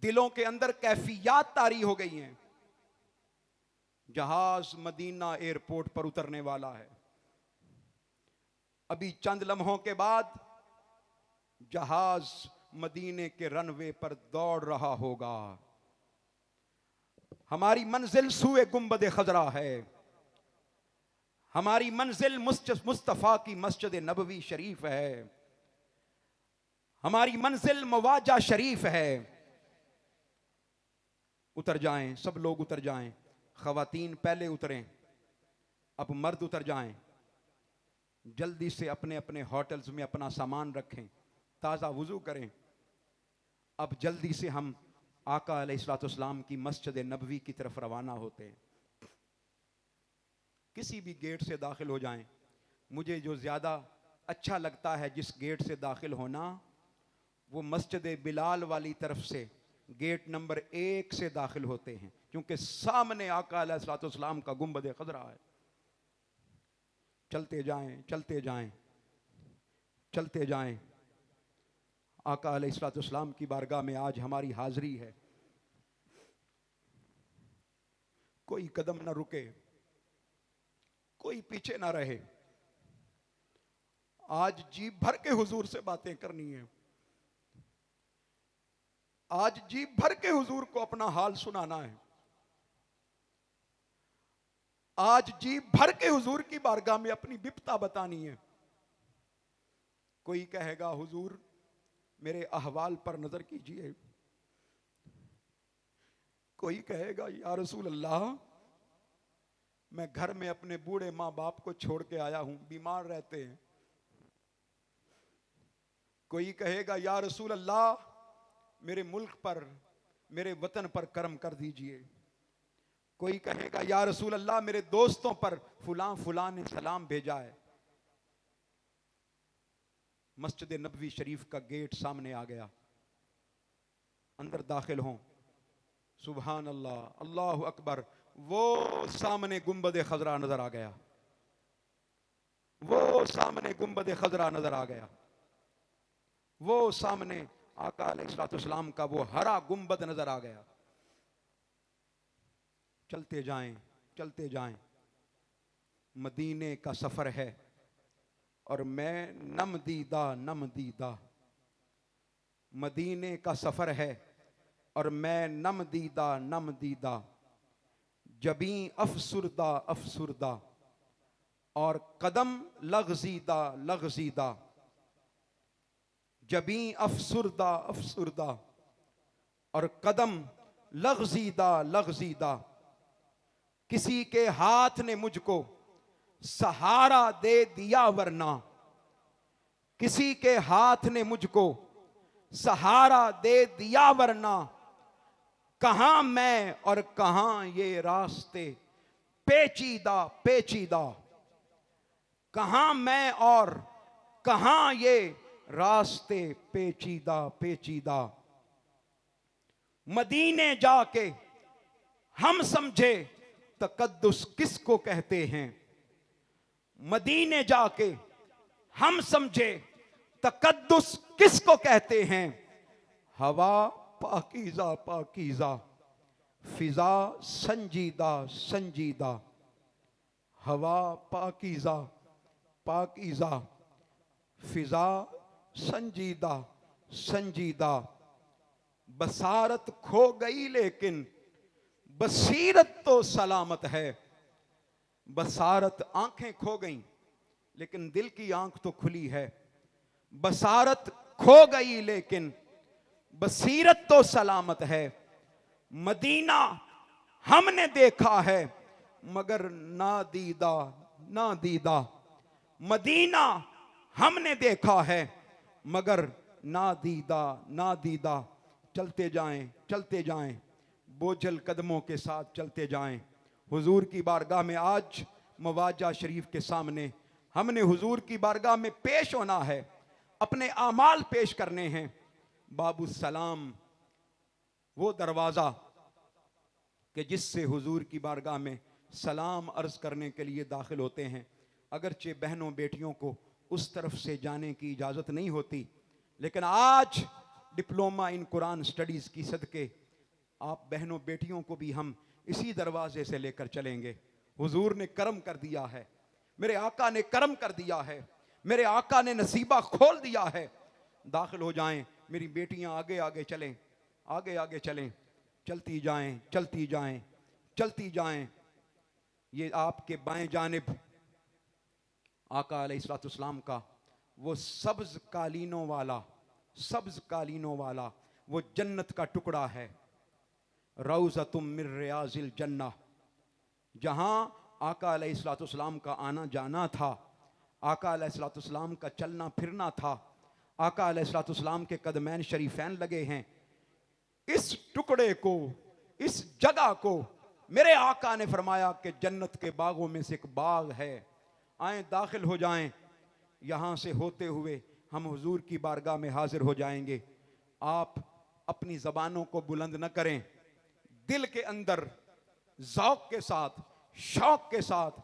दिलों के अंदर कैफियत तारी हो गई हैं। जहाज मदीना एयरपोर्ट पर उतरने वाला है। अभी चंद लम्हों के बाद जहाज मदीने के रनवे पर दौड़ रहा होगा। हमारी मंजिल सूए गुंबद खजरा है, हमारी मंजिल मुस्तफा की मस्जिद नबवी शरीफ है, हमारी मंजिल मवाजा शरीफ है। उतर जाएं, सब लोग उतर जाएं। खवातीन पहले उतरें, अब मर्द उतर जाएं। जल्दी से अपने अपने होटल्स में अपना सामान रखें, ताज़ा वुज़ू करें। अब जल्दी से हम आका अलैहिस्सलाम की मस्जिद नबवी की तरफ रवाना होते हैं। किसी भी गेट से दाखिल हो जाएं। मुझे जो ज़्यादा अच्छा लगता है जिस गेट से दाखिल होना, वो मस्जिद बिलाल वाली तरफ से गेट नंबर 1 से दाखिल होते हैं, क्योंकि सामने आका अलैहिस्सलाम का गुंबद खजरा है। चलते जाएं, चलते जाएं, चलते जाएं। आका अलैहिस्सलाम की बारगाह में आज हमारी हाजिरी है। कोई कदम ना रुके, कोई पीछे ना रहे। आज जी भर के हुजूर से बातें करनी है, आज जी भर के हुजूर को अपना हाल सुनाना है। आज जी भर के हुजूर की बारगाह में अपनी बिपता बतानी है। कोई कहेगा हुजूर मेरे अहवाल पर नजर कीजिए, कोई कहेगा या रसूल अल्लाह मैं घर में अपने बूढ़े माँ बाप को छोड़ के आया हूं, बीमार रहते हैं। कोई कहेगा या रसूल अल्लाह मेरे मुल्क पर, मेरे वतन पर करम कर दीजिए। कोई कहेगा या रसूल अल्लाह मेरे दोस्तों पर फुलां फुलां ने सलाम भेजा है। मस्जिद नबवी शरीफ का गेट सामने आ गया, अंदर दाखिल हों। सुभान अल्लाह, अल्लाहु अकबर। वो सामने गुंबद खजरा नजर आ गया, वो सामने गुंबद खजरा नजर आ गया, वो सामने आका अलैहिस्सलाम का वो हरा गुंबद नजर आ गया। चलते जाएं, चलते जाएं। मदीने का सफर है और मैं नम दीदा। मदीने का सफर है और मैं नम दीदा। जबी अफसुरदा और कदम लग़ज़ीदा। जबी अफसुरदा और कदम लग़ज़ीदा। किसी के हाथ ने मुझको सहारा दे दिया वरना किसी के हाथ ने मुझको सहारा दे दिया वरना कहां मैं और कहां ये रास्ते पेचीदा पेचीदा, कहां मैं और कहां ये रास्ते पेचीदा पेचीदा। मदीने जाके हम समझे तकद्दुस किसको कहते हैं, मदीने जाके हम समझे तकद्दुस किसको कहते हैं। हवा पाकीज़ा पाकीज़ा, फिजा संजीदा संजीदा। हवा पाकीज़ा पाकीज़ा, फिजा संजीदा संजीदा। बसारत खो गई लेकिन बसीरत तो सलामत है। बसारत आंखें खो गई लेकिन दिल की आंख तो खुली है। बसारत खो गई लेकिन बसीरत तो सलामत है। मदीना हमने देखा है मगर ना दीदा ना दीदा। मदीना हमने देखा है मगर ना दीदा ना दीदा। चलते जाएं बोझल कदमों के साथ चलते जाएं। हुजूर की बारगाह में आज मवाजा शरीफ के सामने हमने हुजूर की बारगाह में पेश होना है, अपने आमाल पेश करने हैं। बाबू सलाम वो दरवाज़ा कि जिससे हुजूर की बारगाह में सलाम अर्ज करने के लिए दाखिल होते हैं। अगरचे बहनों बेटियों को उस तरफ से जाने की इजाज़त नहीं होती, लेकिन आज डिप्लोमा इन कुरान स्टडीज़ की सदके आप बहनों बेटियों को भी हम इसी दरवाजे से लेकर चलेंगे। हुजूर ने करम कर दिया है, मेरे आका ने करम कर दिया है, मेरे आका ने नसीबा खोल दिया है। दाखिल हो जाएं, मेरी बेटियां आगे आगे चलें, आगे आगे चलें। चलती जाएं चलती जाएं चलती जाएं। ये आपके बाएं जानिब आका अलैहिस्सलाम का वो सब्ज कालीनों वाला वो जन्नत का टुकड़ा है। रौज़तुम मिर रियाज़िल जन्नह, जहां आका अलैहिस्सलाम का आना जाना था, आका अलैहिस्सलाम का चलना फिरना था, आका अलैहिस्सलाम के कदमैन शरीफैन लगे हैं। इस टुकड़े को, इस जगह को मेरे आका ने फरमाया कि जन्नत के बागों में से एक बाग है, आए दाखिल हो जाएं। यहां से होते हुए हम हुजूर की बारगाह में हाजिर हो जाएंगे। आप अपनी ज़बानों को बुलंद न करें, दिल के अंदर ज़ौक़ के साथ, शौक़ के साथ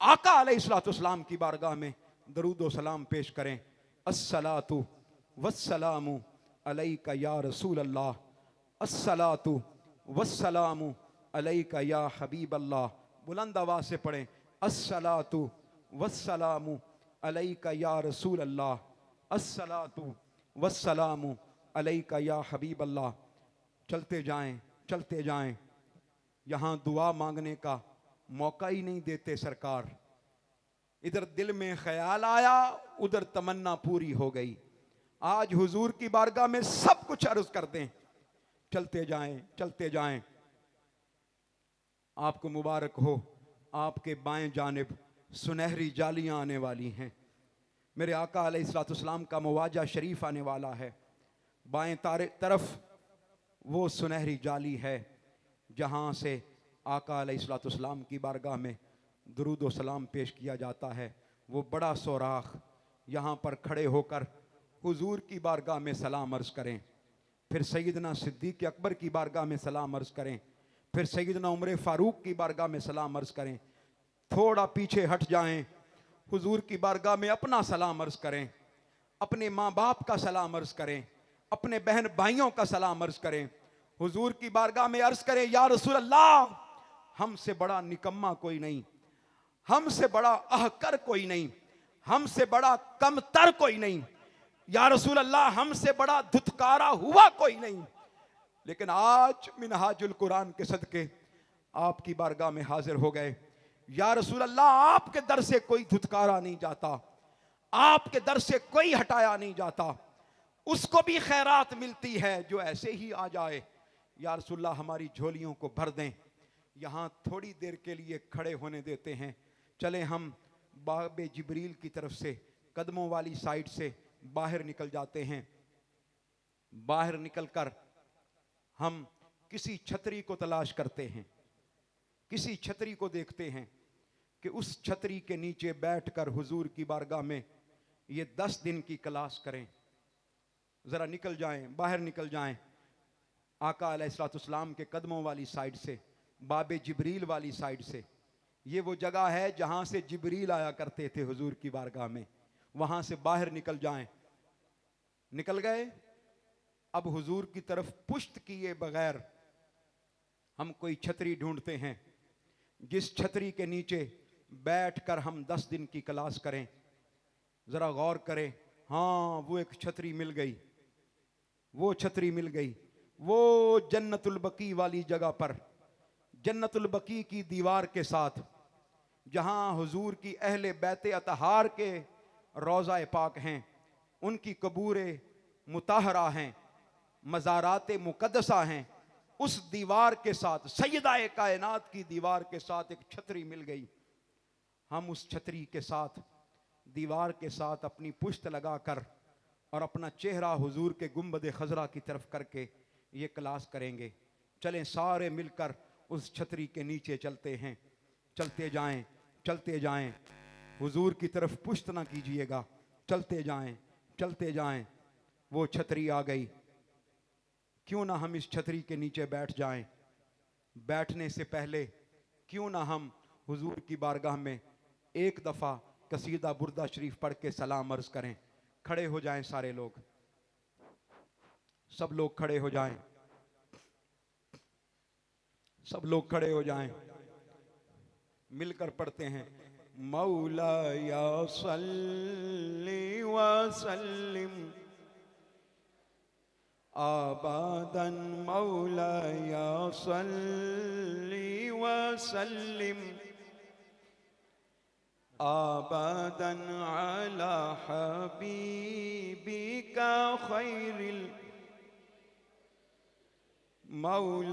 आका अलैहिस्सलाम की बारगाह में दरूद व सलाम पेश करें। अस्सलातु वस्सलामु अलैका या रसूल अल्लाह, अस्सलातु वस्सलामु अलैका या हबीब अल्लाह। बुलंद आवाज़ से पढ़ें, अस्सलातु वस्सलामु अलैका या रसूल अल्लाह, अस्सलातु वस्सलामु अलैका या हबीब अल्लाह। चलते जाएं। यहाँ दुआ मांगने का मौका ही नहीं देते सरकार। इधर दिल में ख्याल आया, उधर तमन्ना पूरी हो गई। आज हुजूर की बारगाह में सब कुछ अर्ज कर दें। चलते जाएं। आपको मुबारक हो, आपके बाएं जानिब सुनहरी जालियां आने वाली हैं। मेरे आका अलैहिस्सलाम का मवाजा शरीफ आने वाला है। बाएं तरफ वो सुनहरी जाली है जहां से आका अलैहिस्सलाम की बारगाह में दुरूद व सलाम पेश किया जाता है। वो बड़ा सोराख, यहाँ पर खड़े होकर हुजूर की बारगाह में सलाम अर्ज़ करें, फिर सैयदना सिद्दीक़ अकबर की बारगाह में सलाम अर्ज़ करें, फिर सैयदना उमर फ़ारूक की बारगाह में सलाम अर्ज़ करें। थोड़ा पीछे हट जाएं, हुजूर की बारगाह में अपना सलाम अर्ज़ करें, अपने माँ बाप का सलाम अर्ज़ करें, अपने बहन भाइयों का सलाम अर्ज़ करें। हुजूर की बारगाह में अर्ज़ करें, या रसूल अल्लाह, हमसे बड़ा निकम्मा कोई नहीं, हमसे बड़ा अहकर कोई नहीं, हमसे बड़ा कमतर कोई नहीं। या रसूल अल्लाह, हमसे बड़ा धुतकारा हुआ कोई नहीं। लेकिन आज मिनहाजुल कुरान के सदके आपकी बारगाह में हाजिर हो गए। या रसूल अल्लाह, आपके दर से कोई धुतकारा नहीं जाता, आपके दर से कोई हटाया नहीं जाता। उसको भी खैरात मिलती है जो ऐसे ही आ जाए। या रसूल अल्लाह, हमारी झोलियों को भर दें। यहाँ थोड़ी देर के लिए खड़े होने देते हैं, चले हम बाब जिब्रील की तरफ से कदमों वाली साइड से बाहर निकल जाते हैं। बाहर निकलकर हम किसी छतरी को तलाश करते हैं, किसी छतरी को देखते हैं कि उस छतरी के नीचे बैठकर हुजूर की बारगाह में ये 10 दिन की क्लास करें। ज़रा निकल जाएं, बाहर निकल जाएं आका अलैहिस्सलाम के कदमों वाली साइड से, बाबे जिब्रील वाली साइड से। ये वो जगह है जहां से जिब्रील आया करते थे हुजूर की बारगाह में, वहां से बाहर निकल जाएं। निकल गए, अब हुजूर की तरफ पुश्त किए बगैर हम कोई छतरी ढूंढते हैं, जिस छतरी के नीचे बैठकर हम 10 दिन की क्लास करें। जरा गौर करें, हाँ वो एक छतरी मिल गई, वो छतरी मिल गई। वो जन्नतुल बकी वाली जगह पर, जन्नतुल बकी की दीवार के साथ, जहां हुजूर की अहले बैते अतहार के रोज़ा पाक हैं, उनकी कबूरे मुताहरा हैं, मज़ारात मुक़द्दसा हैं, उस दीवार के साथ, सैयदा कायनात की दीवार के साथ एक छतरी मिल गई। हम उस छतरी के साथ, दीवार के साथ अपनी पुश्त लगाकर और अपना चेहरा हुजूर के गुंबद खजरा की तरफ करके ये क्लास करेंगे। चलें सारे मिलकर उस छतरी के नीचे चलते हैं। चलते जाएं, चलते जाएं, हुजूर की तरफ पुश्त ना कीजिएगा, चलते जाएं, चलते जाएं। वो छतरी आ गई, क्यों ना हम इस छतरी के नीचे बैठ जाएं। बैठने से पहले क्यों ना हम हुजूर की बारगाह में एक दफ़ा कसीदा बुर्दा शरीफ पढ़ के सलाम अर्ज़ करें। खड़े हो जाएं सारे लोग, सब लोग खड़े हो जाएं, सब लोग खड़े हो जाएं, मिलकर पढ़ते हैं। मौला या सल्ली व सल्लिम आबादन, मौला या सल्ली व सल्लिम आबादन अला हबीबिका खैरिल मौला।